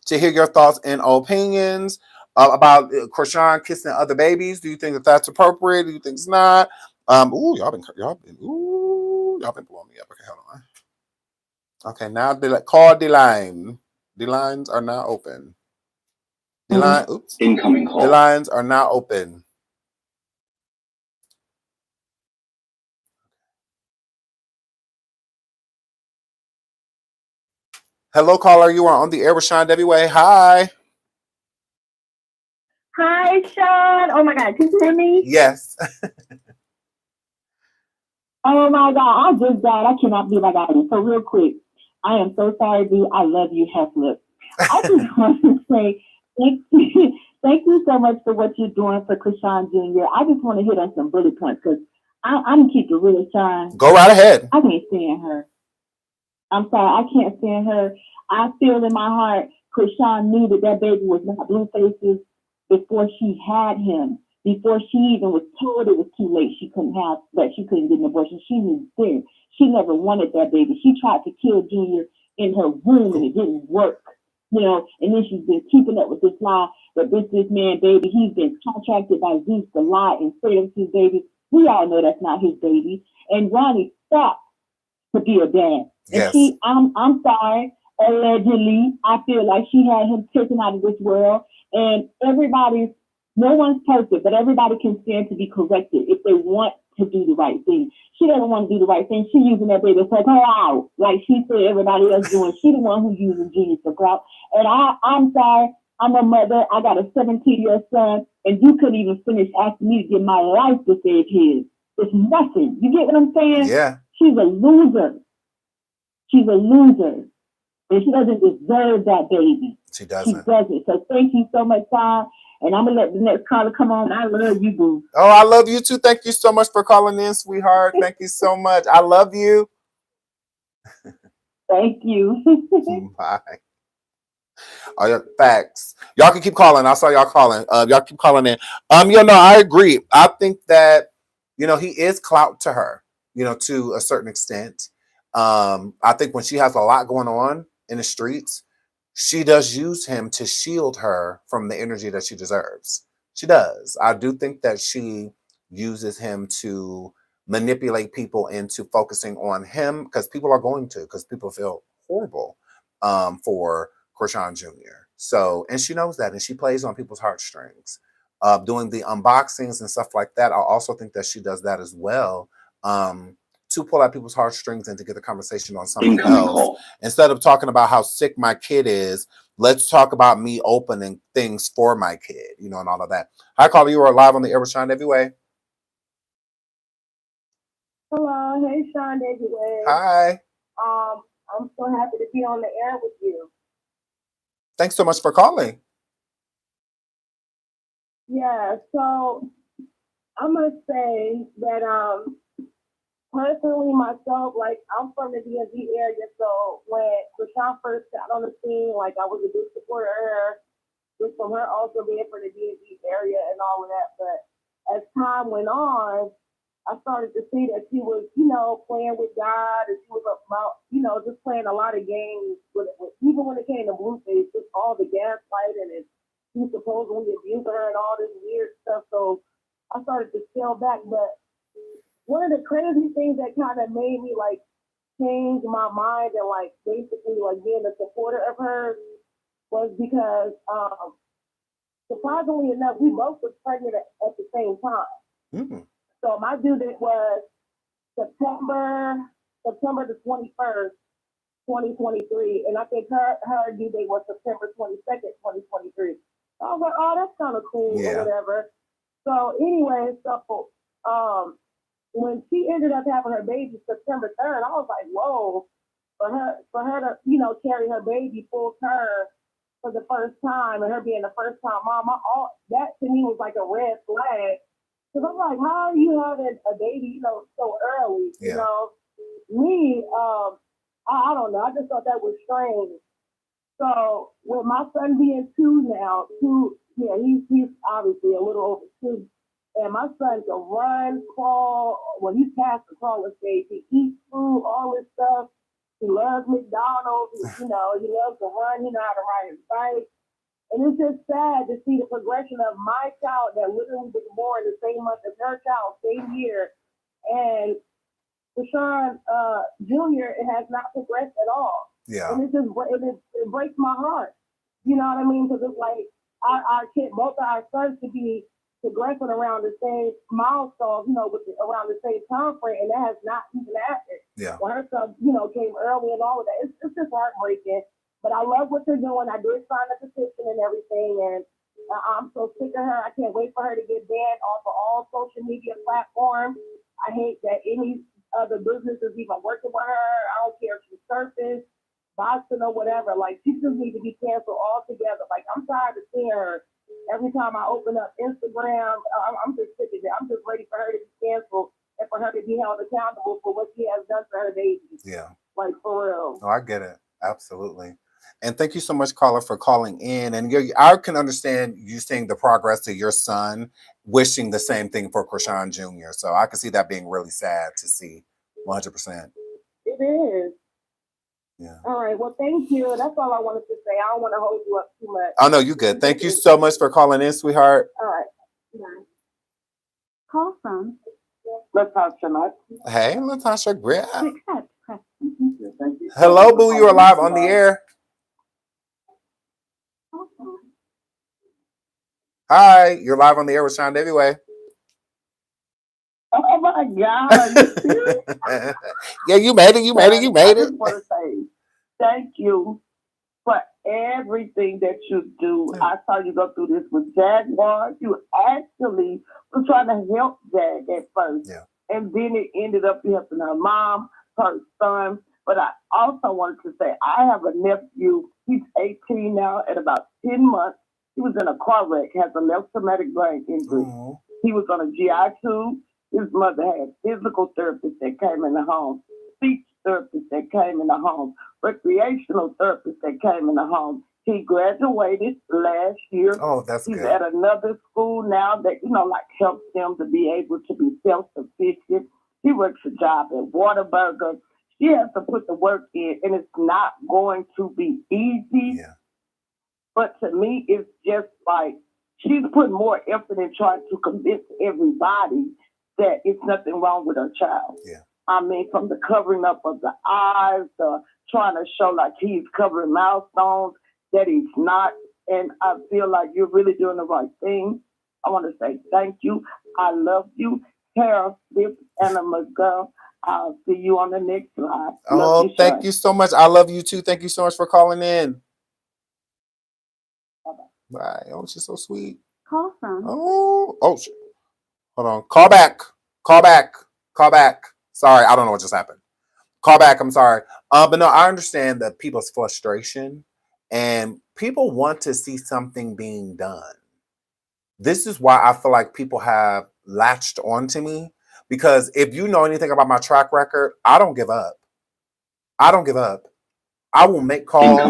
to hear your thoughts and opinions about Chrisean kissing other babies. Do you think that that's appropriate? Do you think it's not? Y'all been blowing me up. Okay, hold on. Okay, now call D-line. D-lines are now open. D-line, Incoming call. D-lines are now open. Hello, caller. You are on the air with Sean W.A. Hi. Hi, Sean. Oh my God, can you hear me? Yes. Oh my God, I just died. I cannot believe I got it. So real quick, I am so sorry, dude. I love you, Heflip. I just want to say thank you so much for what you're doing for Chrisean Jr. I just want to hit on some bullet points because I'm keep it real, Sean. Go right ahead. I can't stand her. I'm sorry, I can't stand her. I feel in my heart, Chrisean knew that baby was not Blueface's before she had him. Before she even was told it was too late, she couldn't get an abortion. She was there. She never wanted that baby. She tried to kill Junior in her womb and it didn't work. And then she's been keeping up with this lie that this man baby, he's been contracted by Zeus to lie and say it's his baby. We all know that's not his baby. And Ronnie fought to be a dad. Yes. And I'm sorry, allegedly, I feel like she had him taken out of this world. And no one's perfect, but everybody can stand to be corrected if they want to do the right thing. She doesn't want to do the right thing. She's using that baby for clout, like she said everybody else doing. She's the one who's using Genius for clout. And I'm sorry, I'm a mother. I got a 17-year-old son, and you couldn't even finish asking me to give my life to save his. It's nothing. You get what I'm saying? Yeah. She's a loser. She's a loser. And she doesn't deserve that baby. She doesn't. She doesn't. So thank you so much, Tom. And I'm going to let the next caller come on. I love you, boo. Oh, I love you too. Thank you so much for calling in, sweetheart. Thank you so much. I love you. Thank you. Bye. Oh, yeah, facts. Y'all can keep calling. I saw y'all calling. Y'all keep calling in. I agree. I think that, he is clout to her, to a certain extent. I think when she has a lot going on in the streets, she does use him to shield her from the energy that she deserves. She does. I do think that she uses him to manipulate people into focusing on him because people feel horrible for Chrisean Jr. So, and she knows that, and she plays on people's heartstrings. Doing the unboxings and stuff like that, I also think that she does that as well. To pull out people's heartstrings and to get the conversation on something else. Instead of talking about how sick my kid is, let's talk about me opening things for my kid, and all of that. Hi, caller. You are live on the air with Sean W.A. Hello. Hey, Sean W.A. Hi. I'm so happy to be on the air with you. Thanks so much for calling. Yeah, so I'm going to say that personally, myself, I'm from the DMV area, so when Chrisean first got on the scene, I was a big supporter of her, just from her also being from the DMV area and all of that. But as time went on, I started to see that she was, playing with God, and she was about, just playing a lot of games. Even when it came to Blueface, just all the gaslighting and he supposedly abused her and all this weird stuff. So I started to scale back, but one of the crazy things that kind of made me change my mind and basically being a supporter of hers was because surprisingly enough, we both were pregnant at the same time. Mm-hmm. So my due date was September the 21st, 2023, and I think her due date was September 22nd, 2023. So I was like, oh, that's kind of cool or whatever. So anyway, so when she ended up having her baby September 3rd, I was like, whoa, for her to, you know, carry her baby full term for the first time and her being the first time mom, that to me was like a red flag. Because I'm like, how are you having a baby, you know, so early? You know, me, I don't know. I just thought that was strange. So with my son being he's obviously a little over 2. And my son can run, crawl. Well, he's past the crawler stage. He eats food, all this stuff. He loves McDonald's. You know, he loves to run. He knows how to ride his bike. And it's just sad to see the progression of my child that literally was born the same month as her child, same year. And Chrisean Jr., it has not progressed at all. Yeah. And it breaks my heart. You know what I mean? Because it's like our kids, both of our sons to be progressing around the same milestones, you know, around the same time frame, and that has not even happened. Yeah. Well, her son, you know, came early and all of that. It's just heartbreaking. But I love what they're doing. I did sign a petition and everything, and I'm so sick of her. I can't wait for her to get banned off of all social media platforms. I hate that any other business is even working with her. I don't care if she's surfing, boxing, or whatever. Like, she just needs to be canceled altogether. Like, I'm tired of seeing her. Every time I open up Instagram, I'm just sick of it. I'm just ready for her to be canceled and for her to be held accountable for what she has done to her baby. Yeah. Like, for real. Oh, I get it. Absolutely. And thank you so much, caller, for calling in. And I can understand you seeing the progress of your son, wishing the same thing for Chrisean Jr. So I can see that being really sad to see. 100%. It is. Yeah. All right. Well, thank you. That's all I wanted to say. I don't want to hold you up too much. Oh, no, you're good. Thank you so much for calling in, sweetheart. All right. Yeah. Call from Latasha. Hey, Latasha. Great. Hello, boo. You are live on the air. Hi, you're live on the air with Sean Davyway. Oh my God! Yeah, you made it. I just want to say thank you for everything that you do. I saw you go through this with Jaguar. You actually was trying to help Jag at first, and then it ended up helping her mom, her son. But I also wanted to say I have a nephew. He's 18 now. At about 10 months, he was in a car wreck. Has a left traumatic brain injury. Mm-hmm. He was on a GI tube. His mother had physical therapists that came in the home, speech therapists that came in the home, recreational therapists that came in the home. He graduated last year. Oh, that's good. He's at another school now that, you know, like helps him to be able to be self-sufficient. He works a job at Whataburger. She has to put the work in, and it's not going to be easy. Yeah. But to me, it's just like she's putting more effort in trying to convince everybody that it's nothing wrong with her child. Yeah. I mean, from the covering up of the eyes, trying to show like he's covering milestones that he's not. And I feel like you're really doing the right thing. I want to say thank you. I love you. Hair, lips, and a girl. I'll see you on the next live. Oh, thank you so much. I love you too. Thank you so much for calling in. Bye-bye. Bye. Oh, she's so sweet. Call from. Oh, hold on. Call back. Sorry, I don't know what just happened. Call back. I'm sorry. But no, I understand that people's frustration and people want to see something being done. This is why I feel like people have latched onto me, because if you know anything about my track record, I don't give up. I will make calls.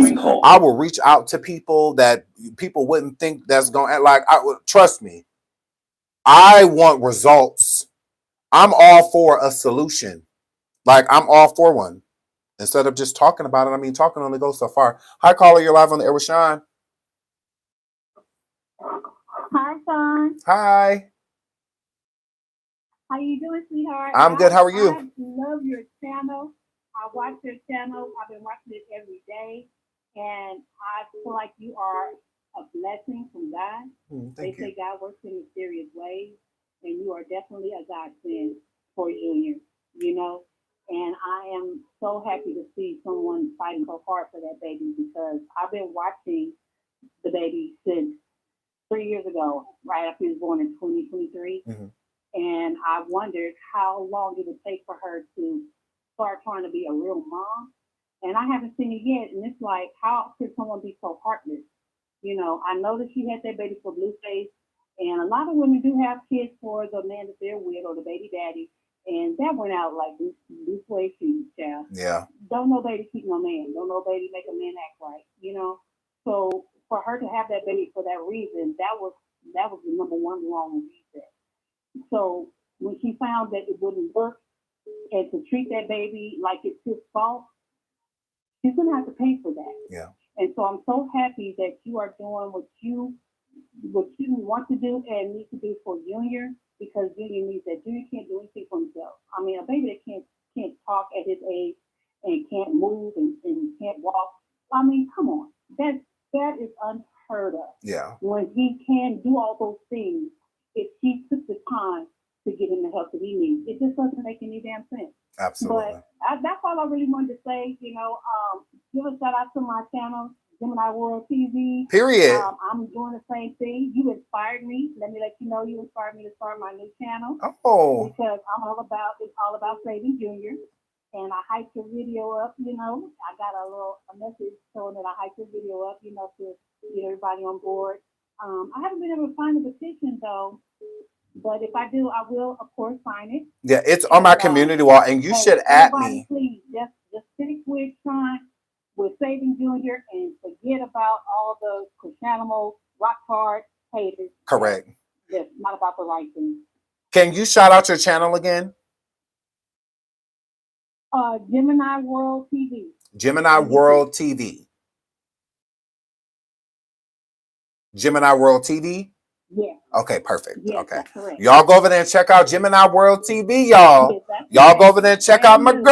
I will reach out to people that people wouldn't think that's going to, like, trust me. I want results. I'm all for a solution. Like, I'm all for one. Instead of just talking about it, I mean, talking only goes so far. Hi, caller. You're live on the air with Sean. Hi, Sean. Hi. How you doing, sweetheart? I'm good. How are you? I love your channel. I watch your channel. I've been watching it every day. And I feel like you are a blessing from God. They say God works in mysterious ways. And you are definitely a godsend for Junior, you know. And I am so happy to see someone fighting so hard for that baby because I've been watching the baby since 3 years ago, right after he was born in 2023. And I wondered how long it would take for her to start trying to be a real mom. And I haven't seen it yet. And it's like, how could someone be so heartless? You know, I know that she had that baby for Blueface. And a lot of women do have kids for the man that they're with or the baby daddy. And that went out like this way, child. Yeah. Don't no baby keep no man. Don't no baby make a man act right, you know? So for her to have that baby for that reason, that was the number one wrong reason. So when she found that it wouldn't work and to treat that baby like it's his fault, she's gonna have to pay for that. Yeah. And so I'm so happy that you are doing what you want to do and need to do for Junior, because Junior needs that. Junior can't do anything for himself. I mean, a baby that can't talk at his age and can't move and can't walk. I mean, come on. That is unheard of. Yeah. When he can do all those things, if he took the time to get him the help that he needs, it just doesn't make any damn sense. Absolutely. But that's all I really wanted to say. You know, give a shout out to my channel, Gemini World TV. Period. I'm doing the same thing. You inspired me. Let me let you know you inspired me to start my new channel. Oh. Because it's all about saving Junior. And I hyped your video up, you know. I got a message showing that I hyped your video up, you know, to get everybody on board. I haven't been able to find the petition though, but if I do, I will of course sign it. Yeah, it's on my community wall, and you should add me. Please, just stick with trying with saving Junior and forget about all the Chrisean rock hard haters. Correct. That's not about the right thing. Can you shout out your channel again? Gemini World TV. Gemini World TV. Gemini World TV? Yeah. Okay, perfect. Yes, okay. That's correct. Y'all go over there and check out Gemini World TV, y'all. Yes, y'all go over there and check out my girl.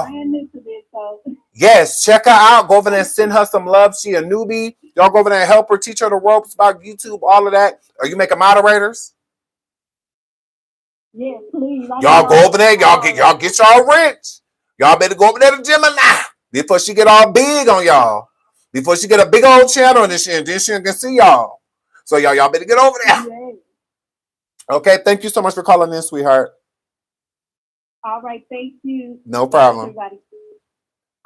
Brand new to this, so. Yes, check her out. Go over there and send her some love. She a newbie. Y'all go over there and help her, teach her the ropes about YouTube, all of that. Are you making moderators? Yes, please. Y'all go over there. Y'all get y'all rich. Y'all better go over there to Gemini before she get all big on y'all. Before she get a big old channel and then she can see y'all. So y'all better get over there. Yes. Okay, thank you so much for calling in, sweetheart. All right, thank you. No problem. Everybody.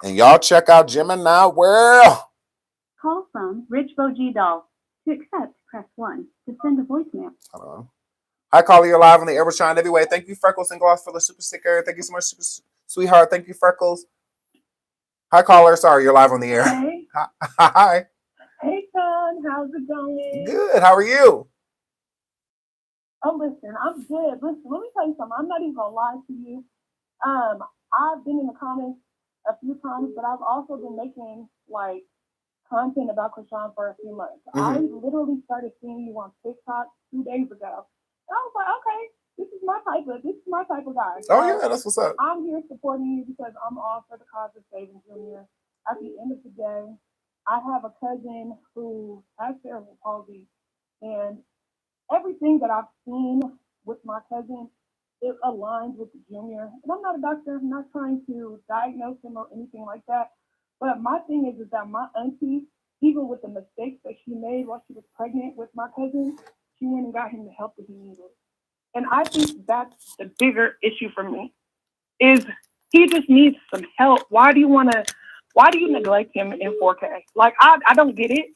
And y'all check out Gemini World. Call from Rich Boji Doll. To accept, press 1. To send a voicemail. Hold on. Hi, caller. You're live on the air with Shine Everyway. Thank you, Freckles and Gloss, for the super sticker. Thank you so much, sweetheart. Thank you, Freckles. Hi, caller. Sorry, you're live on the air. Hey. Hi. Hey, Con. How's it going? Good. How are you? Oh, listen, I'm good. Listen, let me tell you something. I'm not even going to lie to you. I've been in the comments a few times, but I've also been making, like, content about Chrisean for a few months. I literally started seeing you on TikTok 2 days ago. And I was like, okay, this is my type of guy. Oh, yeah, that's what's up. I'm here supporting you because I'm all for the cause of saving Junior. At the end of the day, I have a cousin who has cerebral palsy, and everything that I've seen with my cousin, it aligns with Junior. And I'm not a doctor. I'm not trying to diagnose him or anything like that. But my thing is that my auntie, even with the mistakes that she made while she was pregnant with my cousin, she went and got him the help that he needed. And I think that's the bigger issue for me, is he just needs some help. Why do you neglect him in 4K? Like, I don't get it.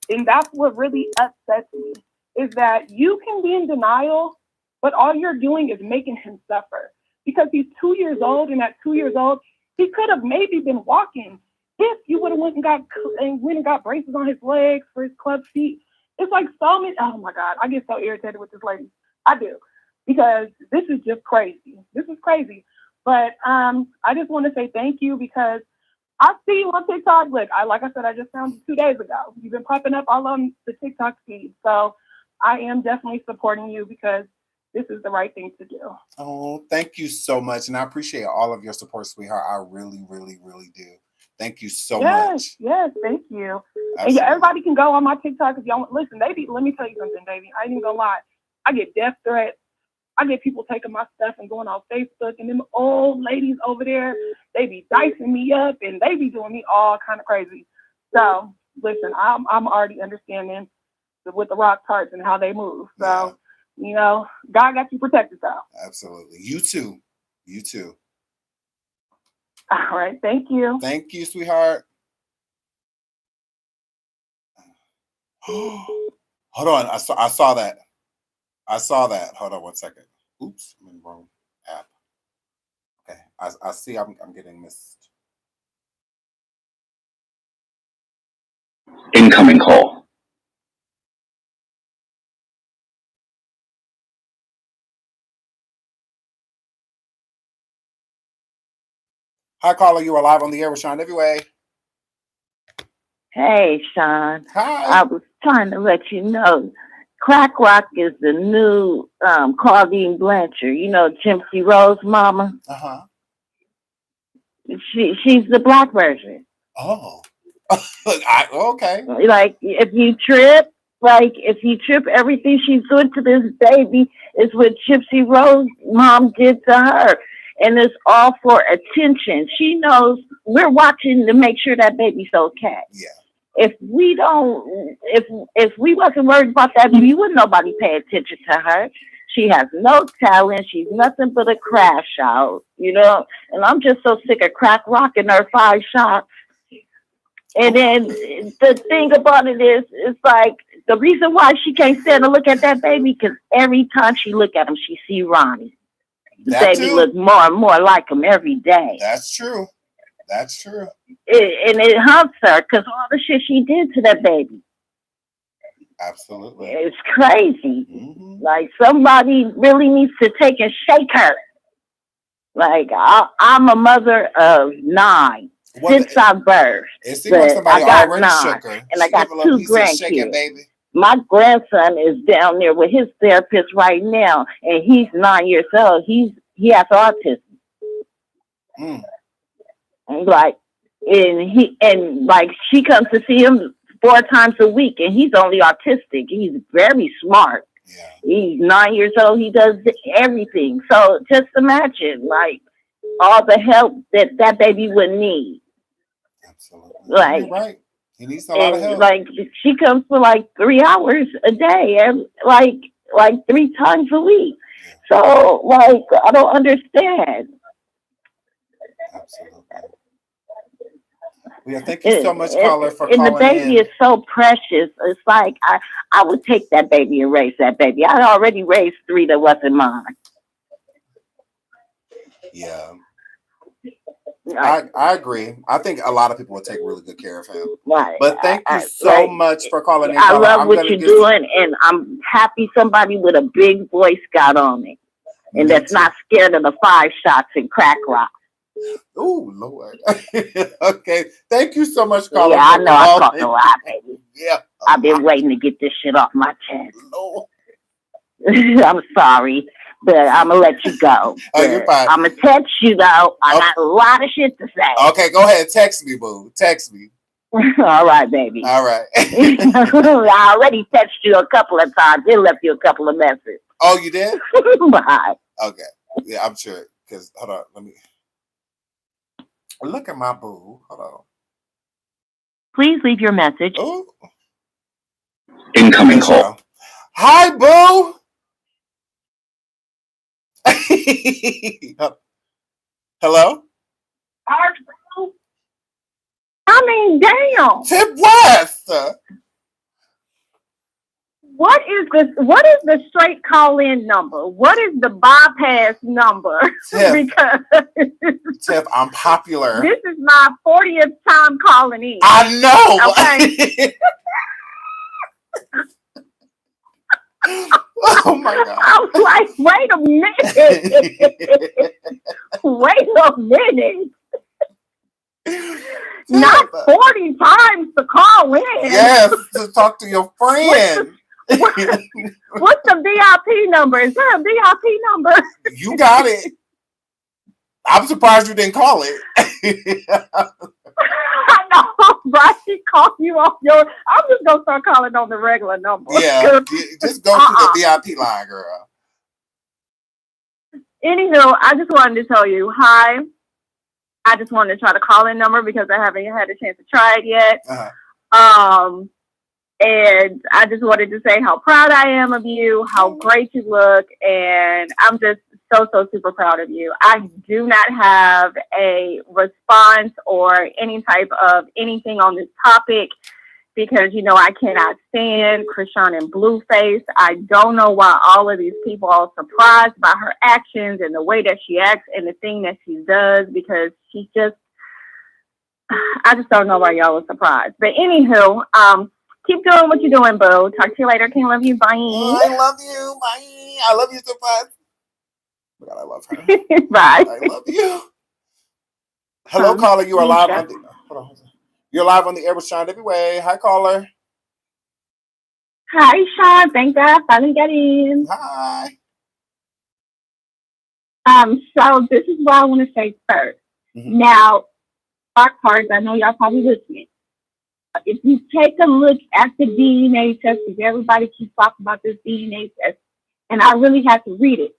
And that's what really upsets me, is that you can be in denial, but all you're doing is making him suffer. Because he's 2 years old, and at 2 years old, he could have maybe been walking. If you would have went and got braces on his legs for his club feet. It's like so many. Oh my God, I get so irritated with this lady. I do, because this is just crazy. This is crazy. But I just want to say thank you, because I see you on TikTok. Look, like I said, I just found you 2 days ago. You've been popping up all on the TikTok feed. So I am definitely supporting you, because this is the right thing to do. Oh, thank you so much. And I appreciate all of your support, sweetheart. I really, really, really do. Thank you so much. Yes, thank you. Absolutely. And yeah, everybody can go on my TikTok if y'all want. Listen, baby, let me tell you something, baby. I ain't even gonna lie. I get death threats. I get people taking my stuff and going on Facebook, and them old ladies over there, they be dicing me up and they be doing me all kind of crazy. So listen, I'm already understanding with the rock tarts and how they move. So, you know, God got you protected though. Absolutely. You too. You too. All right. Thank you. Thank you, sweetheart. Hold on. I saw that. I saw that. Hold on one second. Oops, I'm in the wrong app. Okay. I see I'm getting missed. Incoming call. Hi, caller. You are live on the air with Sean Everyway. Hey, Sean. Hi. I was trying to let you know, Crack Rock is the new Claudine Blanchard. You know, Gypsy Rose mama. Uh-huh. She's the black version. Oh. Okay. Like, if you trip, everything she's doing to this baby is what Gypsy Rose mom did to her. And it's all for attention. She knows we're watching to make sure that baby's okay. Yeah. If we wasn't worried about that baby, wouldn't nobody pay attention to her. She has no talent. She's nothing but a crash out, you know. And I'm just so sick of Crack rocking her 5 shots. And then the thing about it is, it's like the reason why she can't stand to look at that baby, because every time she look at him, she see Ronnie. The baby look more and more like him every day. That's true. That's true. And it haunts her because all the shit she did to that baby. Absolutely. It's crazy. Mm-hmm. Like, somebody really needs to take and shake her. Like, I'm a mother of 9 since I birthed. It seems like somebody already shook her. And I got 2 grandkids. My grandson is down there with his therapist right now, and he's 9 years old. He has autism. Mm. And she comes to see him 4 times a week, and he's only autistic. He's very smart. Yeah. He's 9 years old. He does everything. So just imagine, like, all the help that baby would need. Absolutely. Like, you're right. He needs a lot of help. Like, she comes for like 3 hours a day, and like 3 times a week. So, like, I don't understand. Absolutely. Yeah, thank you so much, caller, for calling in. And the baby is so precious. It's like I would take that baby and raise that baby. I already raised 3 that wasn't mine. Yeah. I agree. I think a lot of people would take really good care of him. Right. But thank you so much for calling in. I love what you're doing, and I'm happy somebody with a big voice got on it. And that's not scared of the 5 shots and Crack Rock. Oh, Lord. Okay. Thank you so much, caller. Yeah, I know I talked a lot, baby. Yeah. I've been waiting to get this shit off my chest. Lord. I'm sorry, but I'm going to let you go. Oh, you're fine. I'm going to text you, though. I got a lot of shit to say. Okay, go ahead. Text me, boo. Text me. All right, baby. All right. I already texted you a couple of times. It left you a couple of messages. Oh, you did? Bye. Okay. Yeah, I'm sure. Because, hold on. Let me look at my boo. Hold on. Please leave your message. Oh. Incoming call. Hi, boo. Hello? I mean, damn. Tip West. What is the straight call-in number? What is the bypass number? Tip, Because Tip, I'm popular. this is my 40th time calling in. I know. Okay. Oh my God. I was like, wait a minute. Wait a minute. Not 40 times to call in. Yes, to talk to your friend. What's the VIP number? Is there a VIP number? You got it. I'm surprised you didn't call it. I know, right? She called you off your. I'm just gonna start calling on the regular number. Yeah, just go to the VIP line, girl. Anywho, I just wanted to tell you, hi. I just wanted to try to call in number because I haven't had a chance to try it yet. And I just wanted to say how proud I am of you, how great you look, and I'm just so super proud of you. I do not have a response or any type of anything on this topic because, you know, I cannot stand Chrisean and Blueface. I don't know why all of these people are surprised by her actions and the way that she acts and the thing that she does because she's just, I just don't know why y'all are surprised. But anywho, keep doing what you're doing, boo. Talk to you later. Can love you. Bye. I love you. Bye. I love you so much. Oh my God, I love her. Bye. I love you. Hello, caller. You are live on the. Hold on. You're live on the air with Sean Everyway. Hi, caller. Hi, Sean. Thank God. Finally got in. Hi. So this is what I want to say first. Mm-hmm. Now, our cards, I know y'all probably listening. If you take a look at the DNA test, because everybody keeps talking about this DNA test, and I really have to read it.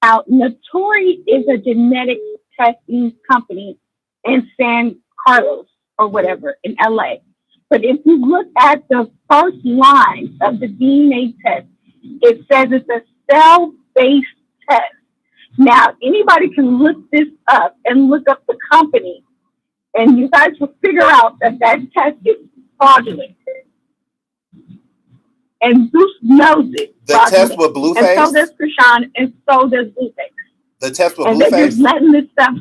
Now, Notori is a genetic testing company in San Carlos or whatever in LA. But if you look at the first line of the DNA test, it says it's a cell-based test. Now, anybody can look this up and look up the company, and you guys will figure out that that test is fraudulent. And Zeus knows it. The test with Blueface? And so does Chrisean, and so does Blueface. The test with and Blueface? They're just letting this stuff,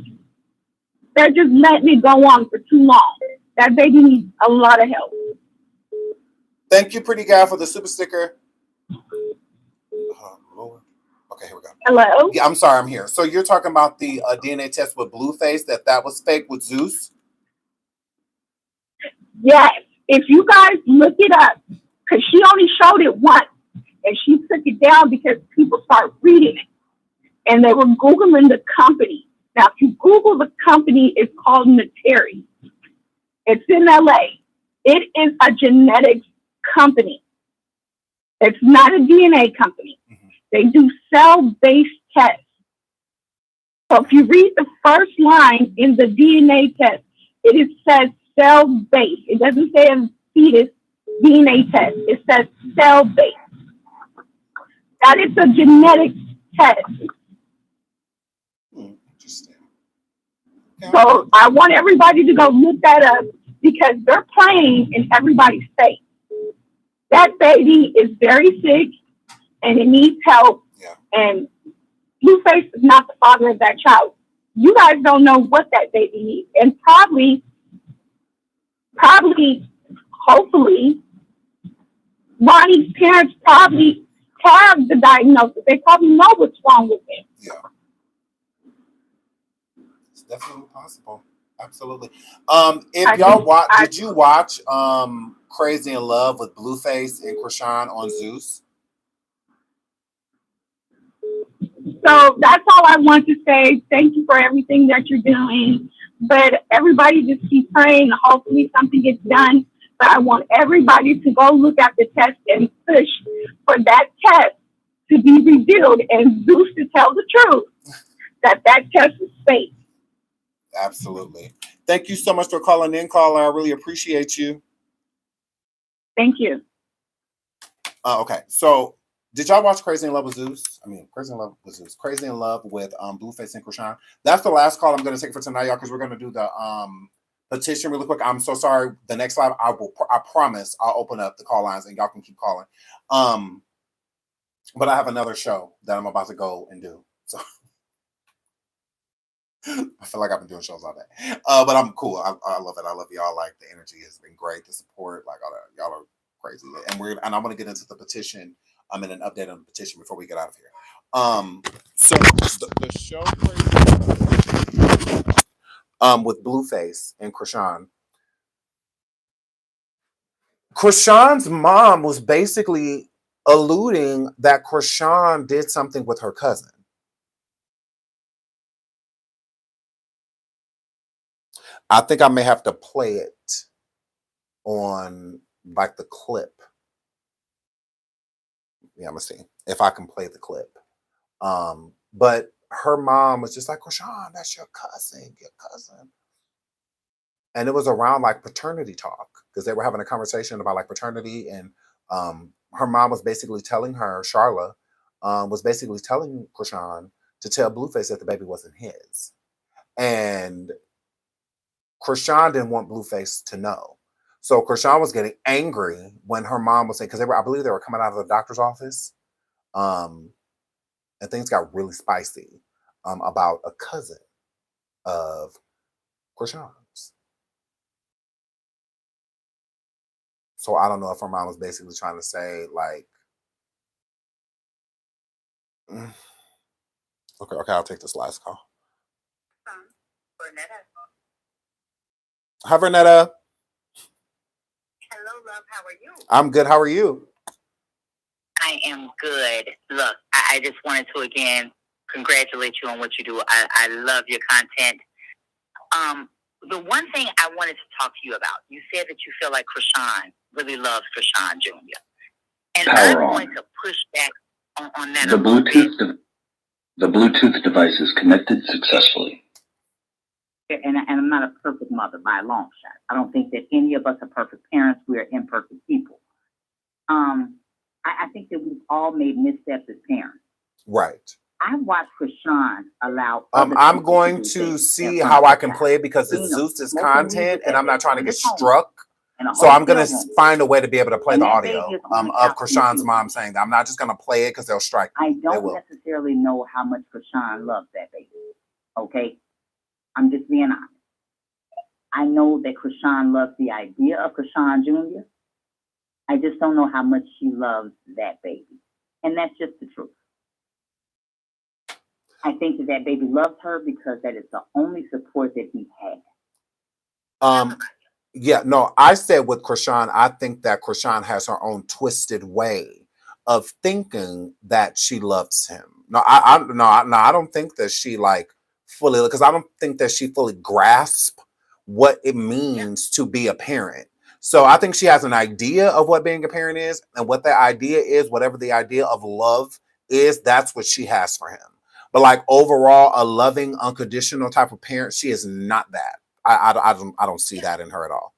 they're just letting it go on for too long. That baby needs a lot of help. Thank you, pretty guy, for the super sticker. Lord. Okay, here we go. Hello? Yeah, I'm sorry, I'm here. So you're talking about the DNA test with Blueface, that was fake with Zeus? Yes. If you guys look it up, because she only showed it once, and she took it down because people started reading it, and they were Googling the company. Now, if you Google the company, it's called Notori. It's in LA. It is a genetics company. It's not a DNA company. Mm-hmm. They do cell-based tests. So if you read the first line in the DNA test, it says cell-based. It doesn't say a fetus DNA test. It says cell-based. That is a genetic test. Interesting. So I want everybody to go look that up because they're playing in everybody's face. That baby is very sick and it needs help. Yeah. And Blueface is not the father of that child. You guys don't know what that baby needs. And probably, hopefully, Ronnie's parents probably have the diagnosis. They probably know what's wrong with him. Yeah. It's definitely possible. Absolutely. Did you watch Crazy in Love with Blueface and Chrisean on Zeus? So that's all I want to say. Thank you for everything that you're doing. But everybody just keep praying. Hopefully something gets done. But I want everybody to go look at the test and push for that test to be revealed and Zeus to tell the truth that test is fake. Absolutely. Thank you so much for calling in, caller. I really appreciate you. Thank you. Okay. So did y'all watch Crazy in Love with Zeus? Crazy in Love with Zeus. Crazy in Love with Blueface and Chrisean. That's the last call I'm going to take for tonight, y'all, because we're going to do the petition really quick. I'm so sorry. The next live, I promise I'll open up the call lines and y'all can keep calling. But I have another show that I'm about to go and do. So I feel like I've been doing shows all day. But I'm cool. I love it. I love y'all. Like, the energy has been great. The support, like, all that. Y'all are crazy. And I'm going to get into the petition. I'm in an update on the petition before we get out of here. So the show with Blueface and Chrisean. Chrisean's mom was basically alluding that Chrisean did something with her cousin. I think I may have to play it on like the clip. Yeah, I'm gonna see if I can play the clip. But her mom was just like, Chrisean, that's your cousin, and it was around like paternity talk because they were having a conversation about like paternity, and her mom was basically telling her, Charla, was basically telling Chrisean to tell Blueface that the baby wasn't his, and Chrisean didn't want Blueface to know. So Chrisean was getting angry when her mom was saying, because I believe they were coming out of the doctor's office, and things got really spicy about a cousin of Chrisean's. So I don't know if her mom was basically trying to say like, okay, I'll take this last call. Hi, Vernetta. Hello, love. How are you? I'm good. How are you? I am good. Look, I just wanted to again congratulate you on what you do. I love your content. The one thing I wanted to talk to you about, you said that you feel like Chrisean really loves Chrisean Jr. And Power I'm on. going to push back on that The a little bit. The Bluetooth device is connected successfully. And I'm not a perfect mother by a long shot. I don't think that any of us are perfect parents. We are imperfect people. I think that we've all made missteps as parents. Right. I watched Chrisean allow. I'm going to see how I can play it because it's Zeus's content, and I'm not trying to get struck. So I'm going to find a way to be able to play the audio of Chrisean's mom saying that. I'm not just going to play it because they'll strike me. I don't necessarily know how much Chrisean loves that baby. Okay? I'm just being honest. I know that Chrisean loves the idea of Chrisean Jr. I just don't know how much she loves that baby. And that's just the truth. I think that baby loves her because that is the only support that he had. Yeah, no, I said with Chrisean, I think that Chrisean has her own twisted way of thinking that she loves him. No, I don't think that she like fully, because I don't think that she fully grasps what it means to be a parent. So I think she has an idea of what being a parent is, and what that idea is, whatever the idea of love is, that's what she has for him. But like overall, a loving, unconditional type of parent, she is not that. I don't see that in her at all.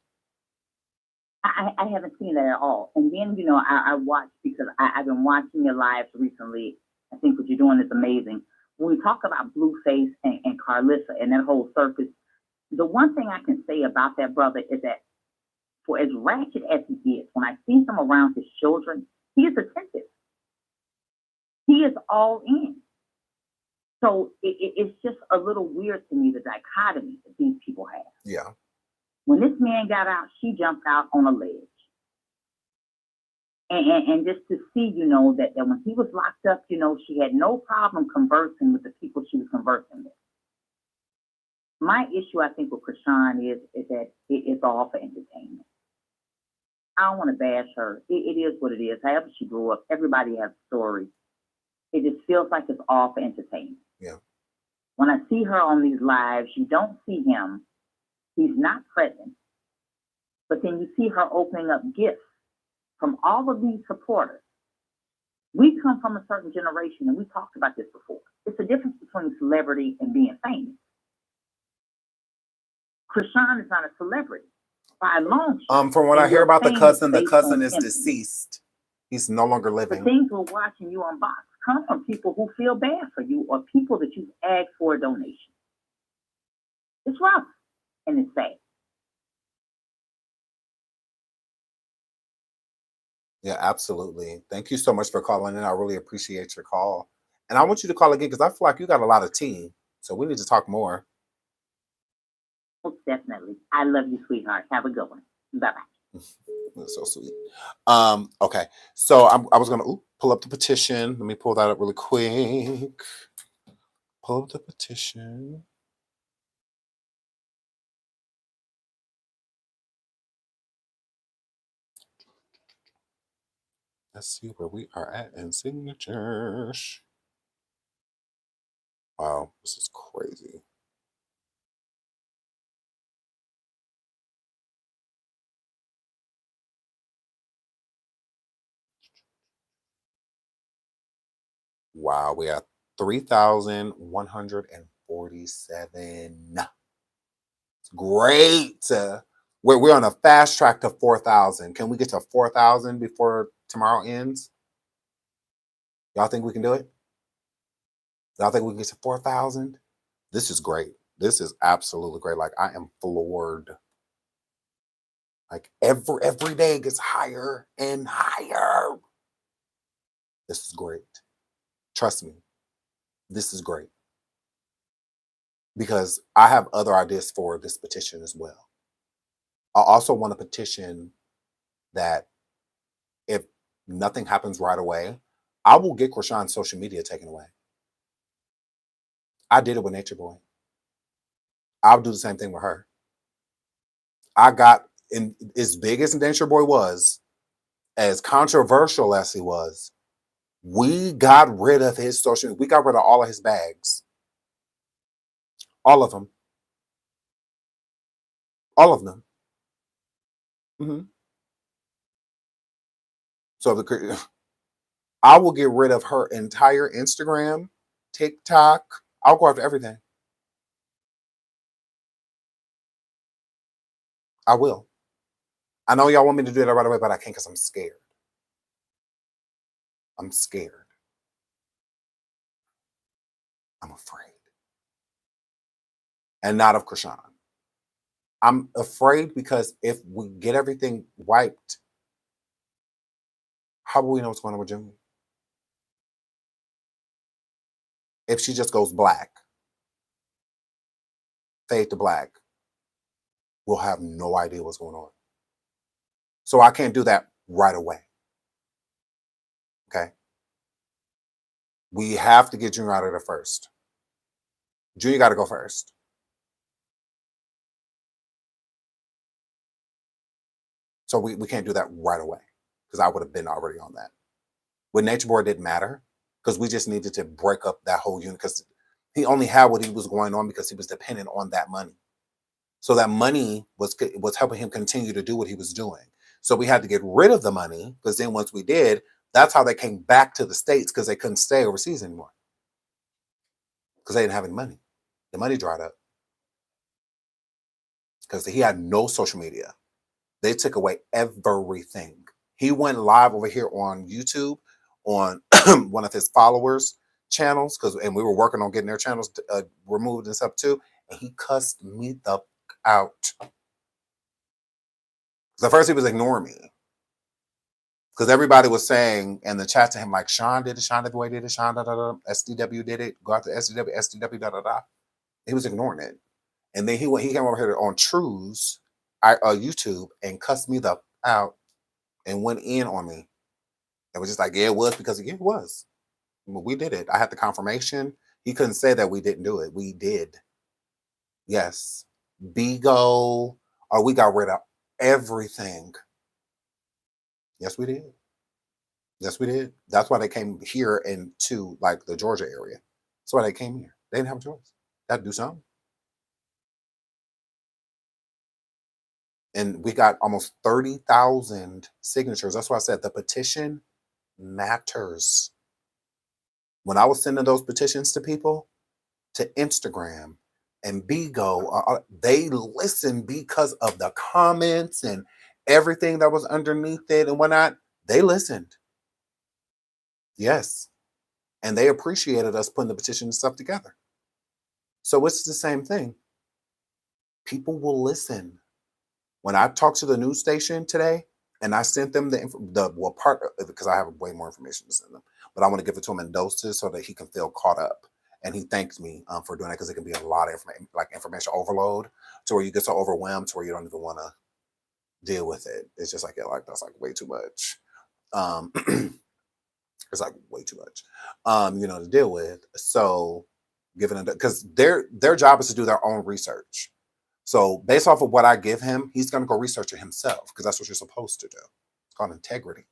I haven't seen that at all. And then, you know, I watched, because I've been watching your lives recently. I think what you're doing is amazing. When we talk about Blueface and Carlissa and that whole circus, the one thing I can say about that brother is that for as ratchet as he is, when I see him around his children, he is attentive. He is all in. So it's just a little weird to me, the dichotomy that these people have. Yeah. When this man got out, she jumped out on a ledge. And just to see, you know, that when he was locked up, you know, she had no problem conversing with the people she was conversing with. My issue, I think, with Chrisean is that it's all for entertainment. I don't want to bash her. It is what it is. However she grew up, everybody has stories. It just feels like it's all for entertainment. Yeah. When I see her on these lives, you don't see him. He's not present. But then you see her opening up gifts from all of these supporters. We come from a certain generation, and we talked about this before. It's a difference between celebrity and being famous. Chrisean is not a celebrity by a long shot. From what I hear about the cousin is deceased. He's no longer living. The things we're watching you unbox come from people who feel bad for you or people that you've asked for a donation. It's rough and it's sad. Yeah, absolutely. Thank you so much for calling in. I really appreciate your call. And I want you to call again because I feel like you got a lot of tea. So we need to talk more. Most definitely. I love you, sweetheart. Have a good one. Bye-bye. That's so sweet. Okay. So I was going to pull up the petition. Let me pull that up really quick. Pull up the petition. Let's see where we are at in signatures. Wow, this is crazy. Wow, we have 3,147. It's great. We're on a fast track to 4,000. Can we get to 4,000 before tomorrow ends? Y'all think we can do it? Y'all think we can get to 4,000? This is great. This is absolutely great. Like, I am floored. Like, every day it gets higher and higher. This is great. Trust me. This is great. Because I have other ideas for this petition as well. I also want a petition that if nothing happens right away, I will get Chrisean's social media taken away. I did it with Nature Boy. I'll do the same thing with her. I got, in as big as Nature Boy was, as controversial as he was, we got rid of his social media. We got rid of all of his bags. All of them. All of them. Mm-hmm. So I will get rid of her entire Instagram, TikTok. I'll go after everything. I will. I know y'all want me to do that right away, but I can't because I'm scared. I'm scared. I'm afraid. And not of Chrisean. I'm afraid because if we get everything wiped, how will we know what's going on with Junior? If she just goes black, fade to black, we'll have no idea what's going on. So I can't do that right away. Okay? We have to get Junior out of there first. Junior got to go first. So we can't do that right away because I would have been already on that. With Nature Boy, it didn't matter because we just needed to break up that whole unit because he only had what he was going on because he was dependent on that money. So that money was helping him continue to do what he was doing. So we had to get rid of the money because then once we did, that's how they came back to the States because they couldn't stay overseas anymore because they didn't have any money. The money dried up because he had no social media. They took away everything. He went live over here on YouTube on one of his followers' channels and we were working on getting their channels removed and stuff too. And he cussed me the out. At first he was ignoring me because everybody was saying in the chat to him like Sean did it, Sean Boy did it, Sean da da da, SDW did it, go after SDW da da da. He was ignoring it, and then he came over here on True's YouTube and cussed me the out and went in on me. It was just like, yeah, it was because it was. We did it. I had the confirmation. He couldn't say that we didn't do it. We did. Yes. Bigo, we got rid of everything. Yes, we did. Yes, we did. That's why they came here into like the Georgia area. That's why they came here. They didn't have a choice. They had to do something. And we got almost 30,000 signatures. That's why I said the petition matters. When I was sending those petitions to people, to Instagram and Bigo, they listened because of the comments and everything that was underneath it and whatnot. They listened. Yes. And they appreciated us putting the petition and stuff together. So it's the same thing. People will listen. When I talked to the news station today and I sent them because I have way more information to send them, but I want to give it to him in doses so that he can feel caught up. And he thanked me for doing that because it can be a lot of information, like information overload to where you get so overwhelmed to where you don't even want to deal with it. It's just like, that's like way too much. It's like way too much, to deal with. So because their job is to do their own research. So based off of what I give him, he's going to go research it himself because that's what you're supposed to do. It's called integrity.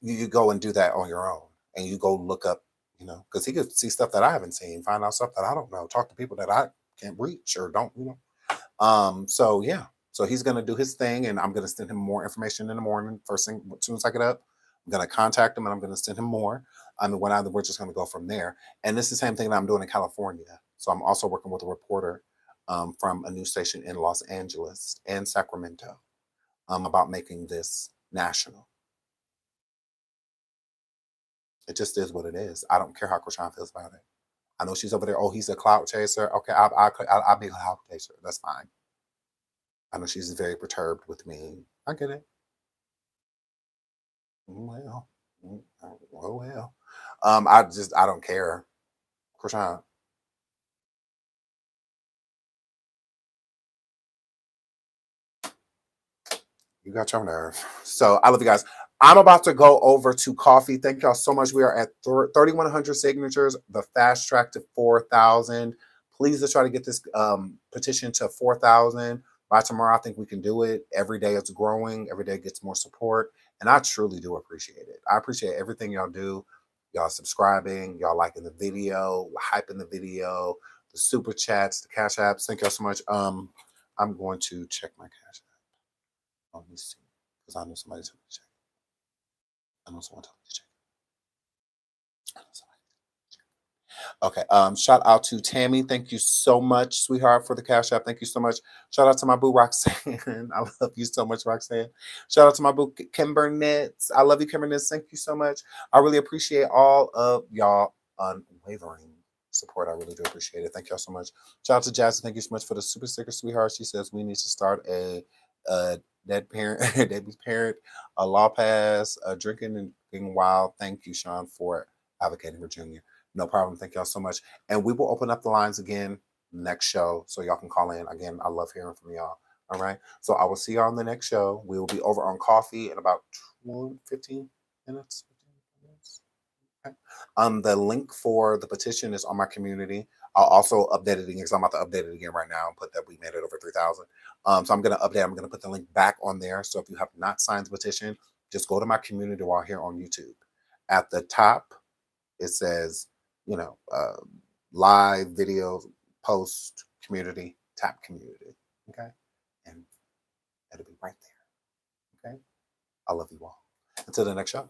You go and do that on your own and you go look up, because he could see stuff that I haven't seen, find out stuff that I don't know, talk to people that I can't reach or don't, So yeah, so he's going to do his thing and I'm going to send him more information in the morning, first thing, as soon as I get up. I'm going to contact him and I'm going to send him more. We're just going to go from there. And this is the same thing that I'm doing in California. So I'm also working with a reporter from a news station in Los Angeles and Sacramento about making this national. It just is what it is. I don't care how Chrisean feels about it. I know she's over there. Oh, he's a clout chaser. Okay, I'll be a clout chaser. That's fine. I know she's very perturbed with me. I get it. Well. I don't care. Chrisean. You got your nerve. So I love you guys. I'm about to go over to coffee. Thank y'all so much. We are at 3,100 signatures, the fast track to 4,000. Please let's try to get this petition to 4,000 by tomorrow. I think we can do it. Every day it's growing. Every day gets more support. And I truly do appreciate it. I appreciate everything y'all do. Y'all subscribing, y'all liking the video, hyping the video, the super chats, the cash apps. Thank y'all so much. I'm going to check my cash app. Let me see, because I know somebody told me to check. I know someone told me to check. Okay. Shout out to Tammy. Thank you so much, sweetheart, for the cash app. Thank you so much. Shout out to my boo Roxanne. I love you so much, Roxanne. Shout out to my boo Kimber Nitz. I love you, Kimber Nitz. Thank you so much. I really appreciate all of y'all unwavering support. I really do appreciate it. Thank y'all so much. Shout out to Jasmine. Thank you so much for the super sticker, sweetheart. She says we need to start a dead parent, a law pass, drinking and being wild. Thank you, Sean, for advocating for Junior. No problem. Thank y'all so much. And we will open up the lines again next show so y'all can call in. Again, I love hearing from y'all. All right. So I will see y'all on the next show. We will be over on coffee in about 15 minutes. Okay. The link for the petition is on my community. I'll also update it again because I'm about to update it again right now and put that we made it over 3,000. So I'm going to update. I'm going to put the link back on there. So if you have not signed the petition, just go to my community while here on YouTube. At the top, it says, live videos, post, community, tap community. Okay. And it'll be right there. Okay. I love you all. Until the next show.